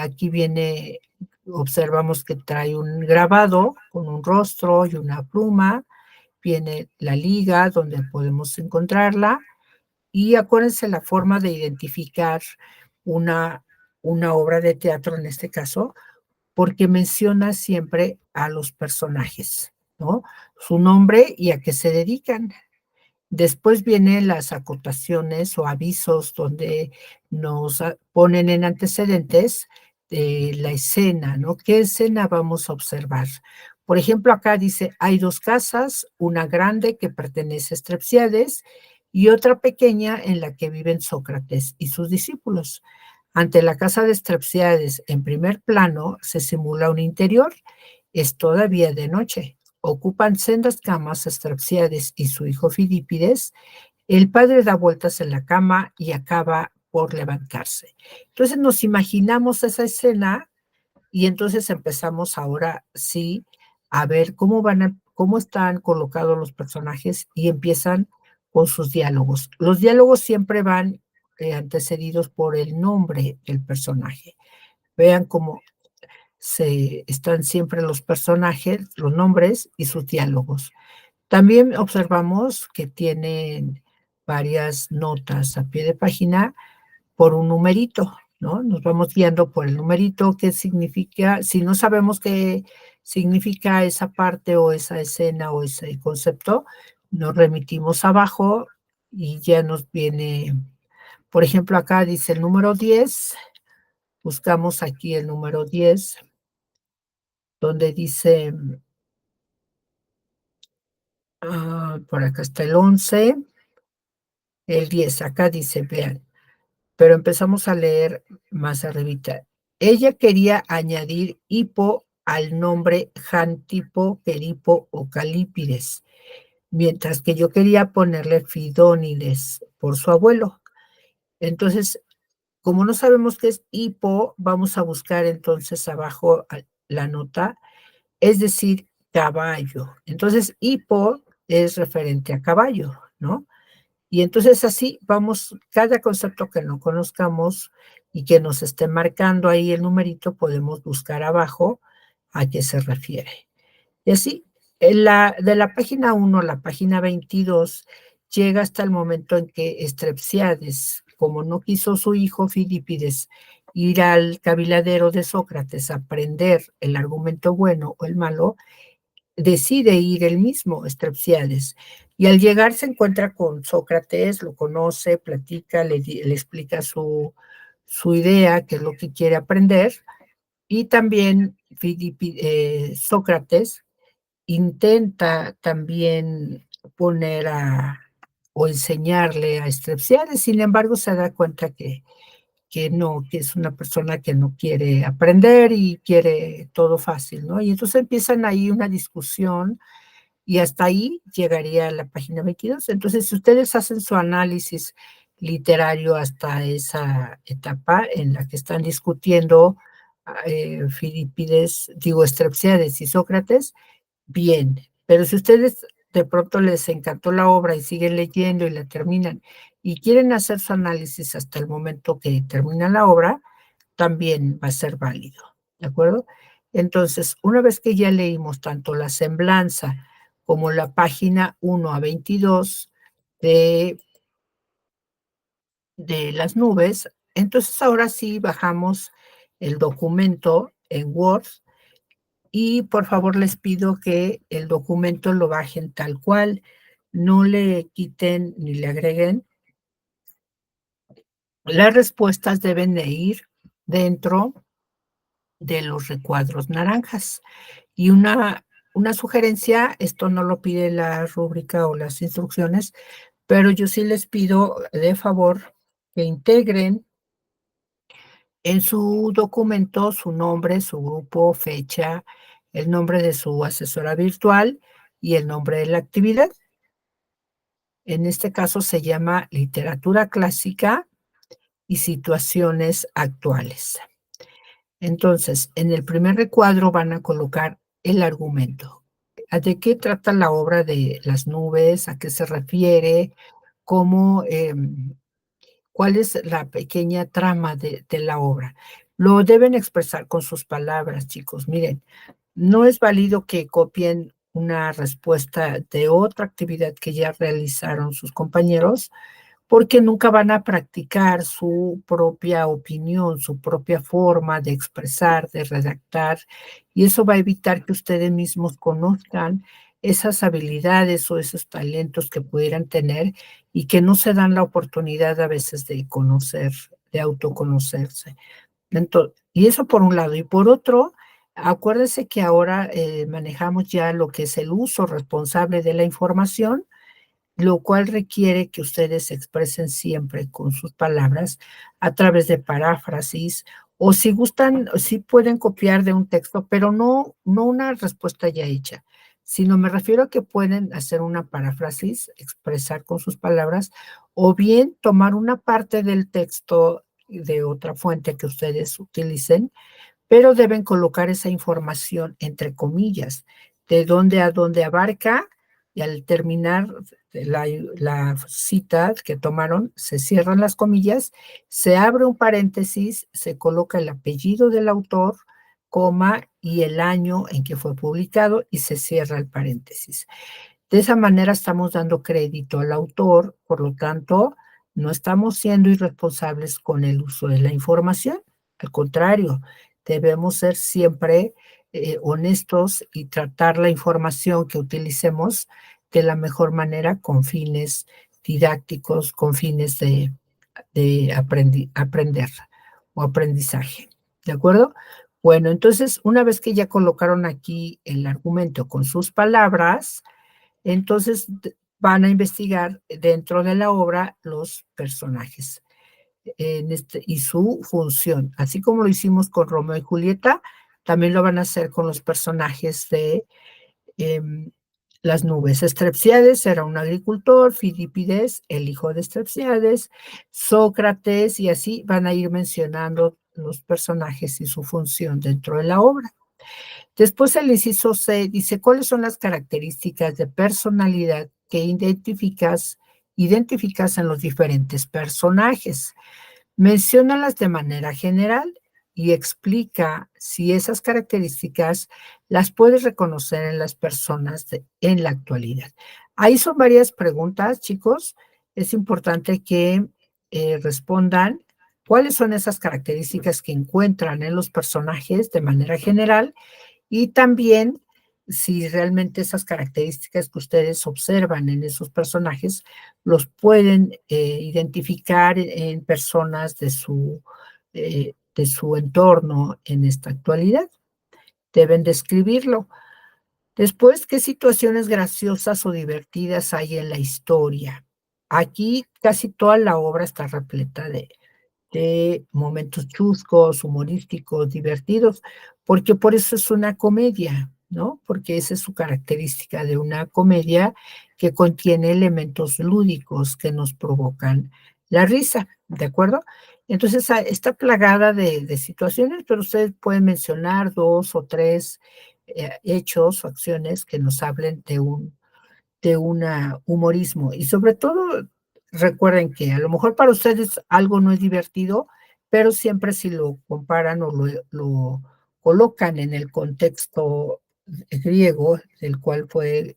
A: aquí viene observamos que trae un grabado con un rostro y una pluma, viene la liga donde podemos encontrarla y acuérdense la forma de identificar una, una obra de teatro en este caso, porque menciona siempre a los personajes, ¿no? Su nombre y a qué se dedican. Después vienen las acotaciones o avisos donde nos ponen en antecedentes la escena, ¿no? ¿Qué escena vamos a observar? Por ejemplo, acá dice, hay dos casas, una grande que pertenece a Strepsiades y otra pequeña en la que viven Sócrates y sus discípulos. Ante la casa de Strepsiades, en primer plano, se simula un interior. Es todavía de noche. Ocupan sendas camas Strepsiades y su hijo Fidípides. El padre da vueltas en la cama y acaba por levantarse. Entonces nos imaginamos esa escena y entonces empezamos ahora sí a ver cómo están colocados los personajes y empiezan con sus diálogos. Los diálogos siempre van antecedidos por el nombre del personaje. Vean cómo están siempre los personajes, los nombres y sus diálogos. También observamos que tienen varias notas a pie de página por un numerito, ¿no? Nos vamos guiando por el numerito, qué significa, si no sabemos qué significa esa parte o esa escena o ese concepto, nos remitimos abajo y ya nos viene, por ejemplo, acá dice el número 10, buscamos aquí el número 10, donde dice, por acá está el 11, el 10, acá dice, vean, pero empezamos a leer más arribita. Ella quería añadir hipo al nombre Jantipo, Peripo o Calípides, mientras que yo quería ponerle Fidónides por su abuelo. Entonces, como no sabemos qué es hipo, vamos a buscar entonces abajo la nota, es decir, caballo. Entonces, hipo es referente a caballo, ¿no? Y entonces así vamos, cada concepto que no conozcamos y que nos esté marcando ahí el numerito, podemos buscar abajo a qué se refiere. Y así, de la página 1 a la página 22, llega hasta el momento en que Estrepsiades, como no quiso su hijo Fidípides ir al caviladero de Sócrates a aprender el argumento bueno o el malo, decide ir él mismo, Estrepsiades, y al llegar se encuentra con Sócrates, lo conoce, platica, le explica su idea, qué es lo que quiere aprender, y también Sócrates intenta también poner o enseñarle a Estrepsiades, sin embargo se da cuenta que no, que es una persona que no quiere aprender y quiere todo fácil, ¿no? Y entonces empiezan ahí una discusión y hasta ahí llegaría la página 22. Entonces, si ustedes hacen su análisis literario hasta esa etapa en la que están discutiendo Filipides, digo, Estrepsiades y Sócrates, bien, pero si ustedes de pronto les encantó la obra y siguen leyendo y la terminan y quieren hacer su análisis hasta el momento que termina la obra, también va a ser válido, ¿de acuerdo? Entonces, una vez que ya leímos tanto la semblanza como la página 1 a 22 de, de las nubes, entonces ahora sí bajamos el documento en Word y por favor les pido que el documento lo bajen tal cual, no le quiten ni le agreguen. Las respuestas deben de ir dentro de los recuadros naranjas. Y una sugerencia, esto no lo pide la rúbrica o las instrucciones, pero yo sí les pido de favor que integren en su documento su nombre, su grupo, fecha, el nombre de su asesora virtual y el nombre de la actividad. En este caso se llama literatura clásica y situaciones actuales. Entonces, en el primer recuadro van a colocar el argumento. ¿De qué trata la obra de las nubes? ¿A qué se refiere? ¿Cómo cuál es la pequeña trama de la obra. Lo deben expresar con sus palabras, chicos. Miren, no es válido que copien una respuesta de otra actividad que ya realizaron sus compañeros, porque nunca van a practicar su propia opinión, su propia forma de expresar, de redactar, y eso va a evitar que ustedes mismos conozcan esas habilidades o esos talentos que pudieran tener y que no se dan la oportunidad a veces de conocer, de autoconocerse. Y eso por un lado. Y por otro, acuérdense que ahora manejamos ya lo que es el uso responsable de la información, lo cual requiere que ustedes se expresen siempre con sus palabras a través de paráfrasis, o si gustan, sí pueden copiar de un texto, pero no una respuesta ya hecha, sino me refiero a que pueden hacer una paráfrasis, expresar con sus palabras, o bien tomar una parte del texto de otra fuente que ustedes utilicen, pero deben colocar esa información entre comillas, de dónde a dónde abarca, y al terminar la cita que tomaron, se cierran las comillas, se abre un paréntesis, se coloca el apellido del autor, coma y el año en que fue publicado y se cierra el paréntesis. De esa manera estamos dando crédito al autor, por lo tanto, no estamos siendo irresponsables con el uso de la información. Al contrario, debemos ser siempre honestos y tratar la información que utilicemos de la mejor manera con fines didácticos, con fines de aprender o aprendizaje. ¿De acuerdo? Bueno, entonces, una vez que ya colocaron aquí el argumento con sus palabras, entonces van a investigar dentro de la obra los personajes y su función. Así como lo hicimos con Romeo y Julieta, también lo van a hacer con los personajes de em, las nubes. Strepsiades era un agricultor, Filipides, el hijo de Strepsiades, Sócrates, y así van a ir mencionando los personajes y su función dentro de la obra. Después el inciso C dice, ¿cuáles son las características de personalidad que identificas en los diferentes personajes? Menciónalas de manera general y explica si esas características las puedes reconocer en las personas en la actualidad. Ahí son varias preguntas, chicos. Es importante que respondan cuáles son esas características que encuentran en los personajes de manera general y también si realmente esas características que ustedes observan en esos personajes los pueden identificar en personas de su entorno en esta actualidad. Deben describirlo. Después, ¿qué situaciones graciosas o divertidas hay en la historia? Aquí casi toda la obra está repleta de momentos chuscos, humorísticos, divertidos, porque por eso es una comedia, ¿no? Porque esa es su característica de una comedia que contiene elementos lúdicos que nos provocan la risa, ¿de acuerdo? Entonces está plagada de situaciones, pero ustedes pueden mencionar dos o tres hechos o acciones que nos hablen de un humorismo. Y sobre todo, recuerden que a lo mejor para ustedes algo no es divertido, pero siempre si lo comparan o lo colocan en el contexto griego del cual fue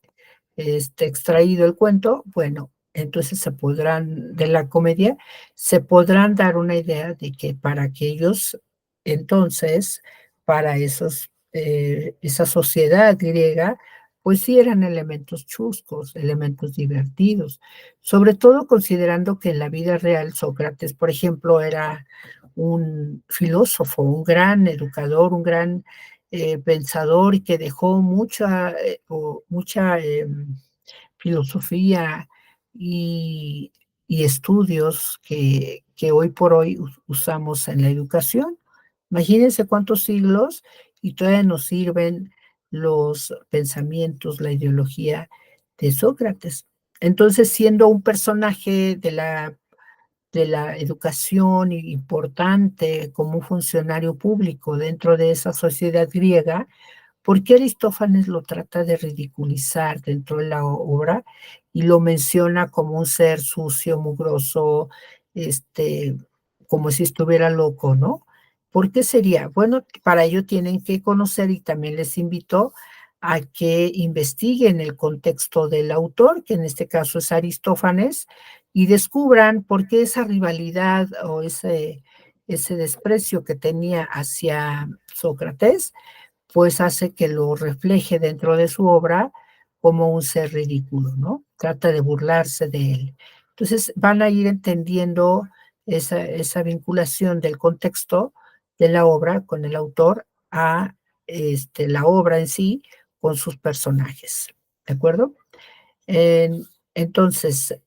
A: extraído el cuento, bueno, entonces de la comedia, se podrán dar una idea de que para aquellos, entonces, para esa sociedad griega, pues sí eran elementos chuscos, elementos divertidos, sobre todo considerando que en la vida real Sócrates, por ejemplo, era un filósofo, un gran educador, un gran pensador y que dejó mucha filosofía y, y estudios que hoy por hoy usamos en la educación. Imagínense cuántos siglos y todavía nos sirven los pensamientos, la ideología de Sócrates. Entonces, siendo un personaje de la educación importante como un funcionario público dentro de esa sociedad griega, ¿por qué Aristófanes lo trata de ridiculizar dentro de la obra y lo menciona como un ser sucio, mugroso, este, como si estuviera loco, ¿no? ¿Por qué sería? Bueno, para ello tienen que conocer y también les invito a que investiguen el contexto del autor, que en este caso es Aristófanes, y descubran por qué esa rivalidad o ese desprecio que tenía hacia Sócrates, pues hace que lo refleje dentro de su obra como un ser ridículo, ¿no? Trata de burlarse de él. Entonces van a ir entendiendo esa vinculación del contexto de la obra con el autor a la obra en sí con sus personajes, ¿de acuerdo? En- entonces,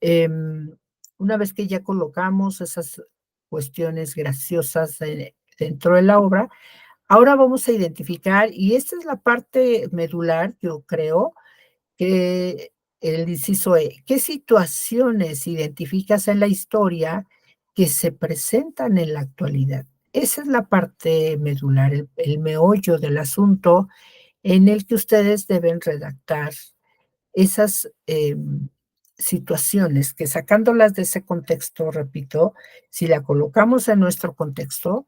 A: una vez que ya colocamos esas cuestiones graciosas dentro de la obra, ahora vamos a identificar, y esta es la parte medular, yo creo, que el inciso E, ¿qué situaciones identificas en la historia que se presentan en la actualidad? Esa es la parte medular, el meollo del asunto en el que ustedes deben redactar esas situaciones que sacándolas de ese contexto, repito, si la colocamos en nuestro contexto,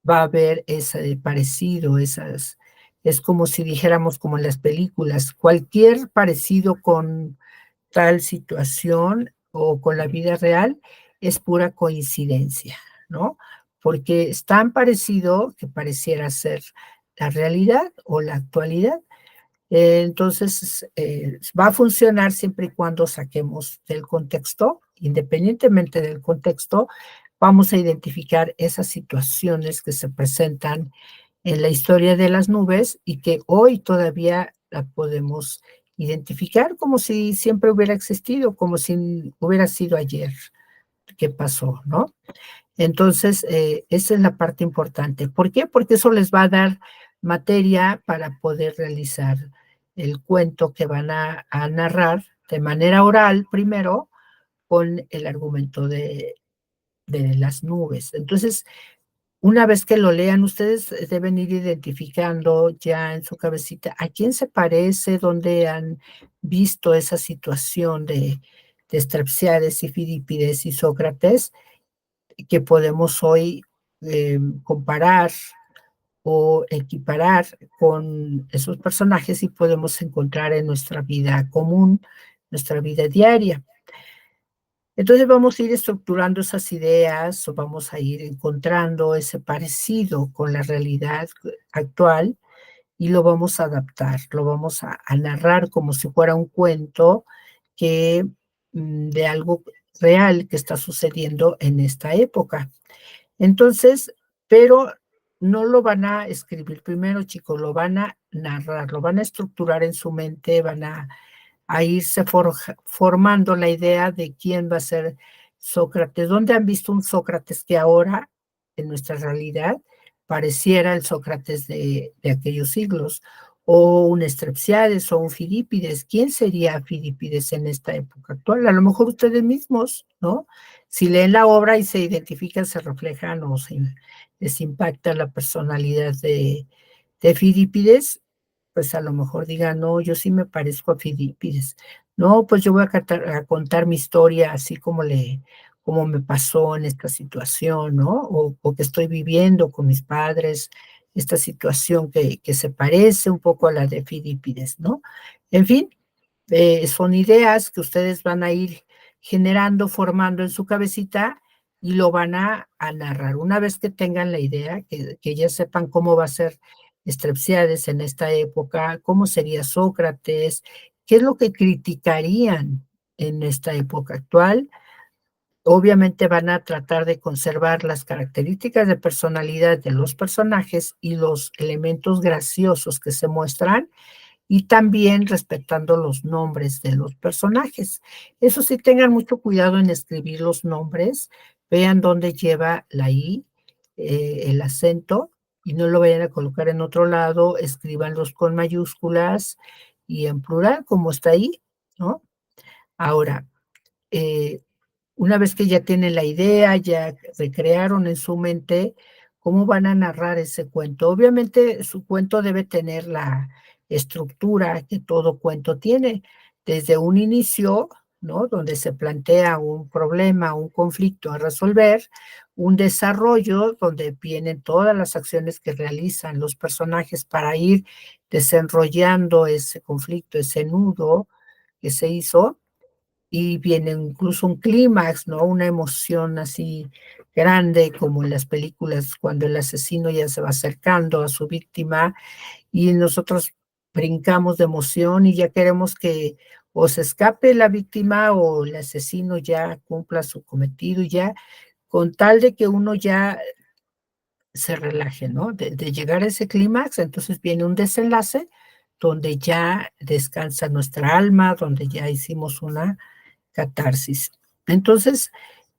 A: va a haber ese parecido, esas es como si dijéramos como en las películas, cualquier parecido con tal situación o con la vida real es pura coincidencia, ¿no? Porque es tan parecido que pareciera ser la realidad o la actualidad. Entonces, va a funcionar siempre y cuando saquemos del contexto, independientemente del contexto, vamos a identificar esas situaciones que se presentan en la historia de las nubes y que hoy todavía la podemos identificar como si siempre hubiera existido, como si hubiera sido ayer que pasó, ¿no? Entonces, esa es la parte importante. ¿Por qué? Porque eso les va a dar materia para poder realizar el cuento que van a narrar de manera oral primero con el argumento de las nubes. Entonces, una vez que lo lean, ustedes deben ir identificando ya en su cabecita a quién se parece, dónde han visto esa situación de Estrepsiades y Fidípides y Sócrates, que podemos hoy comparar o equiparar con esos personajes y podemos encontrar en nuestra vida común, nuestra vida diaria. Entonces vamos a ir estructurando esas ideas o vamos a ir encontrando ese parecido con la realidad actual y lo vamos a adaptar, lo vamos a narrar como si fuera un cuento que de algo real que está sucediendo en esta época. Entonces, pero no lo van a escribir primero, chicos, lo van a narrar, lo van a estructurar en su mente, van a irse formando la idea de quién va a ser Sócrates. ¿Dónde han visto un Sócrates que ahora, en nuestra realidad, pareciera el Sócrates de aquellos siglos? O un Estrepsiades o un Fidípides. ¿Quién sería Fidípides en esta época actual? A lo mejor ustedes mismos, ¿no? Si leen la obra y se identifican, se reflejan o les impacta la personalidad de Fidípides, pues a lo mejor digan, no, yo sí me parezco a Fidípides. No, pues yo voy a contar mi historia así como me pasó en esta situación, ¿no? O que estoy viviendo con mis padres, esta situación que se parece un poco a la de Fidípides, ¿no? En fin, son ideas que ustedes van a ir generando, formando en su cabecita y lo van a narrar. Una vez que tengan la idea, que ya sepan cómo va a ser Estrepsiades en esta época, cómo sería Sócrates, qué es lo que criticarían en esta época actual. Obviamente van a tratar de conservar las características de personalidad de los personajes y los elementos graciosos que se muestran, y también respetando los nombres de los personajes. Eso sí, tengan mucho cuidado en escribir los nombres, vean dónde lleva la I, el acento, y no lo vayan a colocar en otro lado, escríbanlos con mayúsculas y en plural, como está ahí, ¿no? Ahora, eh, una vez que ya tienen la idea, ya recrearon en su mente cómo van a narrar ese cuento. Obviamente, su cuento debe tener la estructura que todo cuento tiene, desde un inicio, ¿no? Donde se plantea un problema, un conflicto a resolver, un desarrollo donde vienen todas las acciones que realizan los personajes para ir desenrollando ese conflicto, ese nudo que se hizo, y viene incluso un clímax, ¿no? Una emoción así grande, como en las películas, cuando el asesino ya se va acercando a su víctima y nosotros brincamos de emoción y ya queremos que o se escape la víctima o el asesino ya cumpla su cometido y ya, con tal de que uno ya se relaje, ¿no? De llegar a ese clímax, entonces viene un desenlace donde ya descansa nuestra alma, donde ya hicimos una catarsis. Entonces,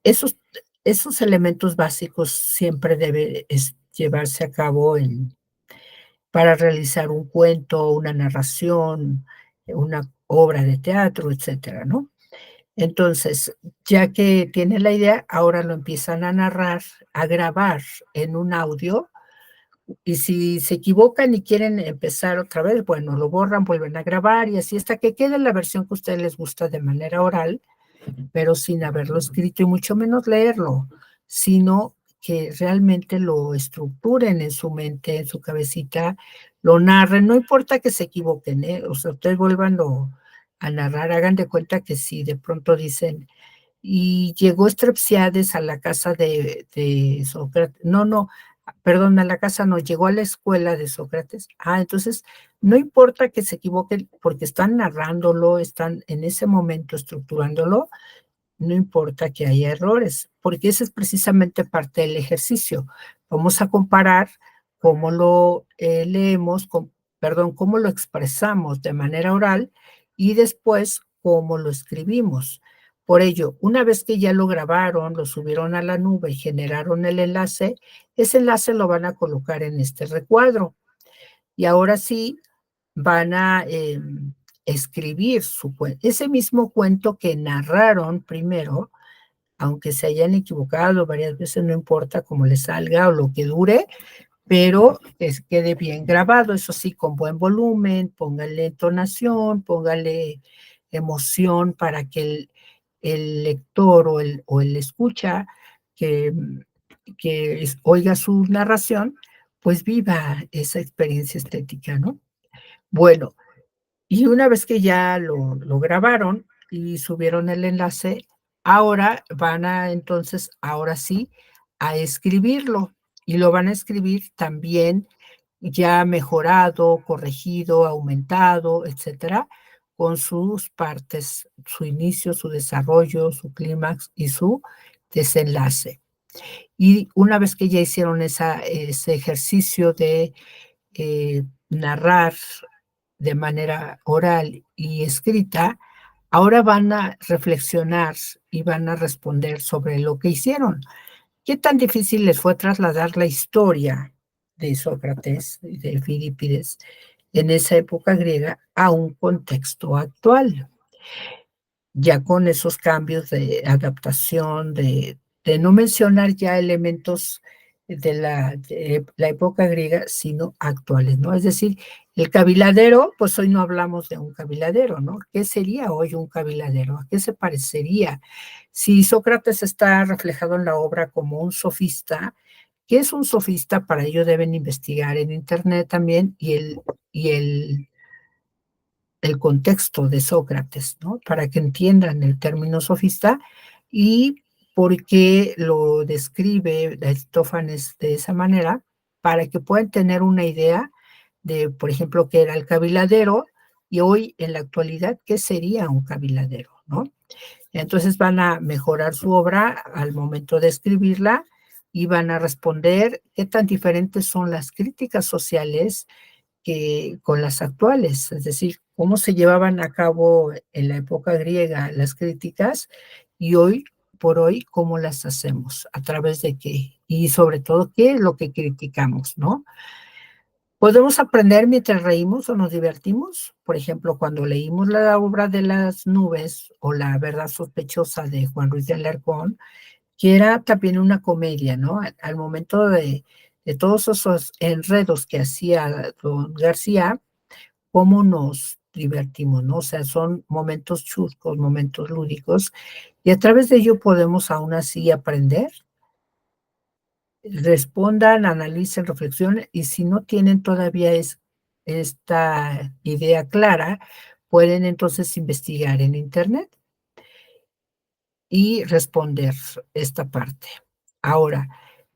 A: esos, esos elementos básicos siempre debe llevarse a cabo para realizar un cuento, una narración, una obra de teatro, etcétera, ¿no? Entonces, ya que tiene la idea, ahora lo empiezan a narrar, a grabar en un audio, y si se equivocan y quieren empezar otra vez, bueno, lo borran, vuelven a grabar y así hasta que quede la versión que a ustedes les gusta de manera oral, pero sin haberlo escrito y mucho menos leerlo, sino que realmente lo estructuren en su mente, en su cabecita, lo narren, no importa que se equivoquen, ¿eh? O sea, ustedes vuelvan a narrar, hagan de cuenta que si de pronto dicen, y llegó Strepsiades a la casa de Sócrates, no, perdón, a la casa no, llegó a la escuela de Sócrates. Ah, entonces, no importa que se equivoquen, porque están narrándolo, están en ese momento estructurándolo, no importa que haya errores, porque ese es precisamente parte del ejercicio. Vamos a comparar cómo lo leemos, perdón, cómo lo expresamos de manera oral y después cómo lo escribimos. Por ello, una vez que ya lo grabaron, lo subieron a la nube y generaron el enlace, ese enlace lo van a colocar en este recuadro. Y ahora sí, van a escribir ese mismo cuento que narraron primero, aunque se hayan equivocado varias veces, no importa cómo les salga o lo que dure, pero que quede bien grabado, eso sí, con buen volumen, póngale entonación, póngale emoción para que el lector o el escucha que, oiga su narración, pues viva esa experiencia estética, ¿no? Bueno, y una vez que ya lo grabaron y subieron el enlace, ahora van a entonces, ahora sí, a escribirlo, y lo van a escribir también ya mejorado, corregido, aumentado, etcétera, con sus partes, su inicio, su desarrollo, su clímax y su desenlace. Y una vez que ya hicieron ese ejercicio de narrar de manera oral y escrita, ahora van a reflexionar y van a responder sobre lo que hicieron. ¿Qué tan difícil les fue trasladar la historia de Sócrates y de Filipides en esa época griega a un contexto actual? Ya con esos cambios de adaptación, de no mencionar ya elementos de la época griega, sino actuales, ¿no? Es decir, el caviladero, pues hoy no hablamos de un caviladero, ¿no? ¿Qué sería hoy un caviladero? ¿A qué se parecería? Si Sócrates está reflejado en la obra como un sofista, ¿qué es un sofista? Para ello deben investigar en Internet también y el contexto de Sócrates, ¿no? Para que entiendan el término sofista y por qué lo describe Aristófanes de esa manera, para que puedan tener una idea de, por ejemplo, qué era el caviladero y hoy en la actualidad, qué sería un caviladero, ¿no? Entonces van a mejorar su obra al momento de escribirla y van a responder qué tan diferentes son las críticas sociales que con las actuales, es decir, cómo se llevaban a cabo en la época griega las críticas y hoy por hoy cómo las hacemos, a través de qué y sobre todo qué es lo que criticamos, ¿no? Podemos aprender mientras reímos o nos divertimos. Por ejemplo, cuando leímos la obra de las nubes o La verdad sospechosa de Juan Ruiz de Alarcón, que era también una comedia, ¿no? Al momento de todos esos enredos que hacía don García, cómo nos divertimos, ¿no? O sea, son momentos chuscos, momentos lúdicos, y a través de ello podemos aún así aprender. Respondan, analicen, reflexionen, y si no tienen todavía esta idea clara, pueden entonces investigar en Internet y responder esta parte. Ahora,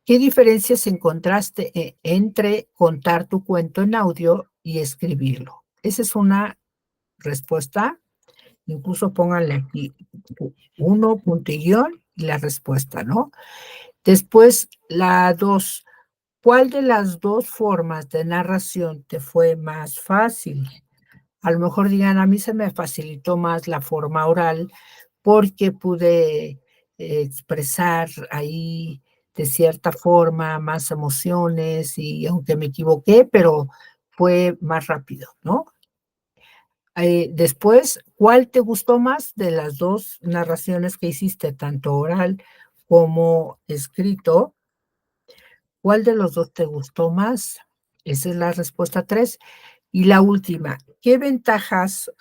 A: ¿qué diferencias encontraste entre contar tu cuento en audio y escribirlo? Esa es una respuesta, incluso pónganle aquí uno, punto y guión, y la respuesta, ¿no? Después, la 2. ¿Cuál de las 2 formas de narración te fue más fácil? A lo mejor digan, a mí se me facilitó más la forma oral porque pude expresar ahí de cierta forma más emociones y aunque me equivoqué, pero fue más rápido, ¿no? Después, ¿cuál te gustó más de las 2 narraciones que hiciste, tanto oral como escrito? ¿Cuál de los 2 te gustó más? Esa es la respuesta 3. Y la última, ¿qué ventajas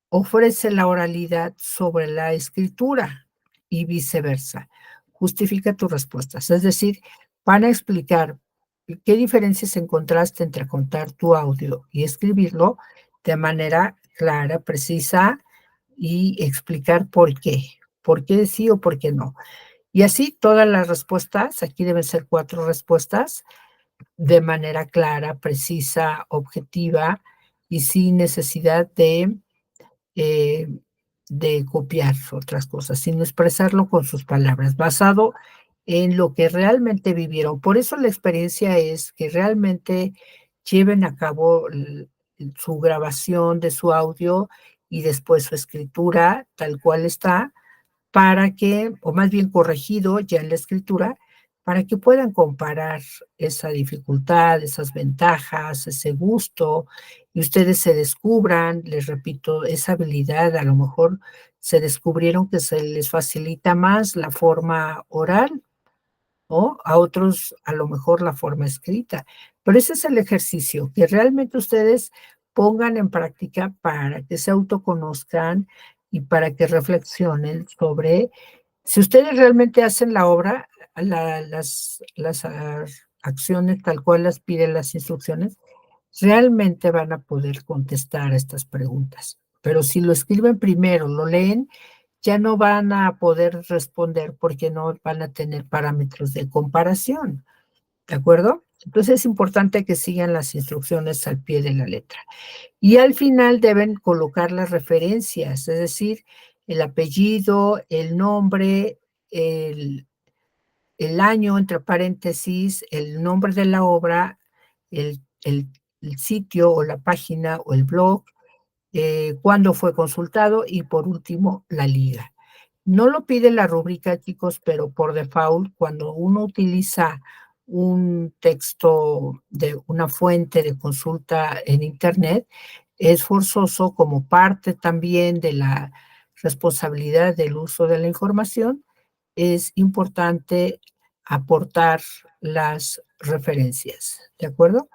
A: ofrece la oralidad sobre la escritura? Y viceversa. Justifica tus respuestas. Es decir, van a explicar qué diferencias encontraste entre contar tu audio y escribirlo de manera clara, precisa y explicar por qué sí o por qué no. Y así todas las respuestas, aquí deben ser 4 respuestas, de manera clara, precisa, objetiva y sin necesidad eh, de copiar otras cosas, sino expresarlo con sus palabras, basado en lo que realmente vivieron. Por eso la experiencia es que realmente lleven a cabo su grabación de su audio y después su escritura tal cual está, para que, o más bien corregido ya en la escritura, para que puedan comparar esa dificultad, esas ventajas, ese gusto, y ustedes se descubran, les repito, esa habilidad, a lo mejor se descubrieron que se les facilita más la forma oral, o a otros a lo mejor la forma escrita. Pero ese es el ejercicio, que realmente ustedes pongan en práctica para que se autoconozcan y para que reflexionen sobre si ustedes realmente hacen la obra, las acciones tal cual las piden las instrucciones, realmente van a poder contestar a estas preguntas. Pero si lo escriben primero, lo leen, ya no van a poder responder porque no van a tener parámetros de comparación, ¿de acuerdo? Entonces es importante que sigan las instrucciones al pie de la letra. Y al final deben colocar las referencias, es decir, el apellido, el nombre, el, el año, entre paréntesis, el nombre de la obra, el sitio o la página o el blog, cuándo fue consultado y por último la liga. No lo pide la rúbrica, chicos, pero por default, cuando uno utiliza un texto de una fuente de consulta en Internet, es forzoso como parte también de la responsabilidad del uso de la información, es importante aportar las referencias, ¿de acuerdo?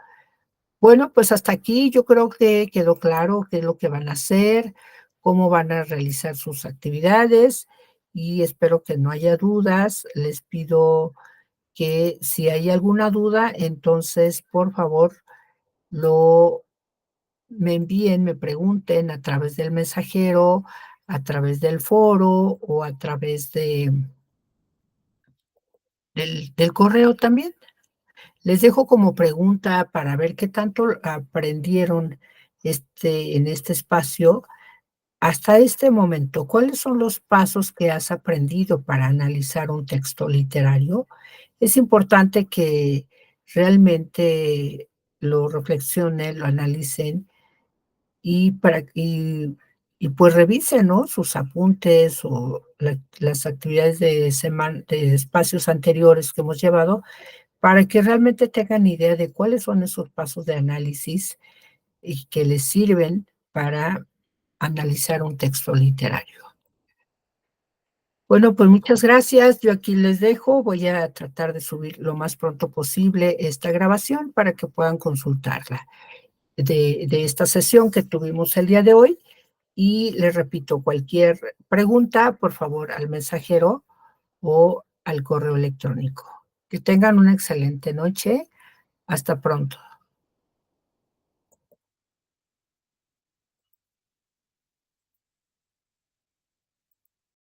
A: Bueno, pues hasta aquí yo creo que quedó claro qué es lo que van a hacer, cómo van a realizar sus actividades y espero que no haya dudas. Les pido que si hay alguna duda, entonces por favor lo me envíen, me pregunten a través del mensajero, a través del foro o a través del correo también. Les dejo como pregunta para ver qué tanto aprendieron en este espacio hasta este momento. ¿Cuáles son los pasos que has aprendido para analizar un texto literario? Es importante que realmente lo reflexionen, lo analicen y pues revisen, ¿no? Sus apuntes o las actividades de espacios anteriores que hemos llevado para que realmente tengan idea de cuáles son esos pasos de análisis y que les sirven para analizar un texto literario. Bueno, pues muchas gracias. Yo aquí les dejo. Voy a tratar de subir lo más pronto posible esta grabación para que puedan consultarla. de esta sesión que tuvimos el día de hoy. Y les repito, cualquier pregunta, por favor, al mensajero o al correo electrónico. Que tengan una excelente noche. Hasta pronto.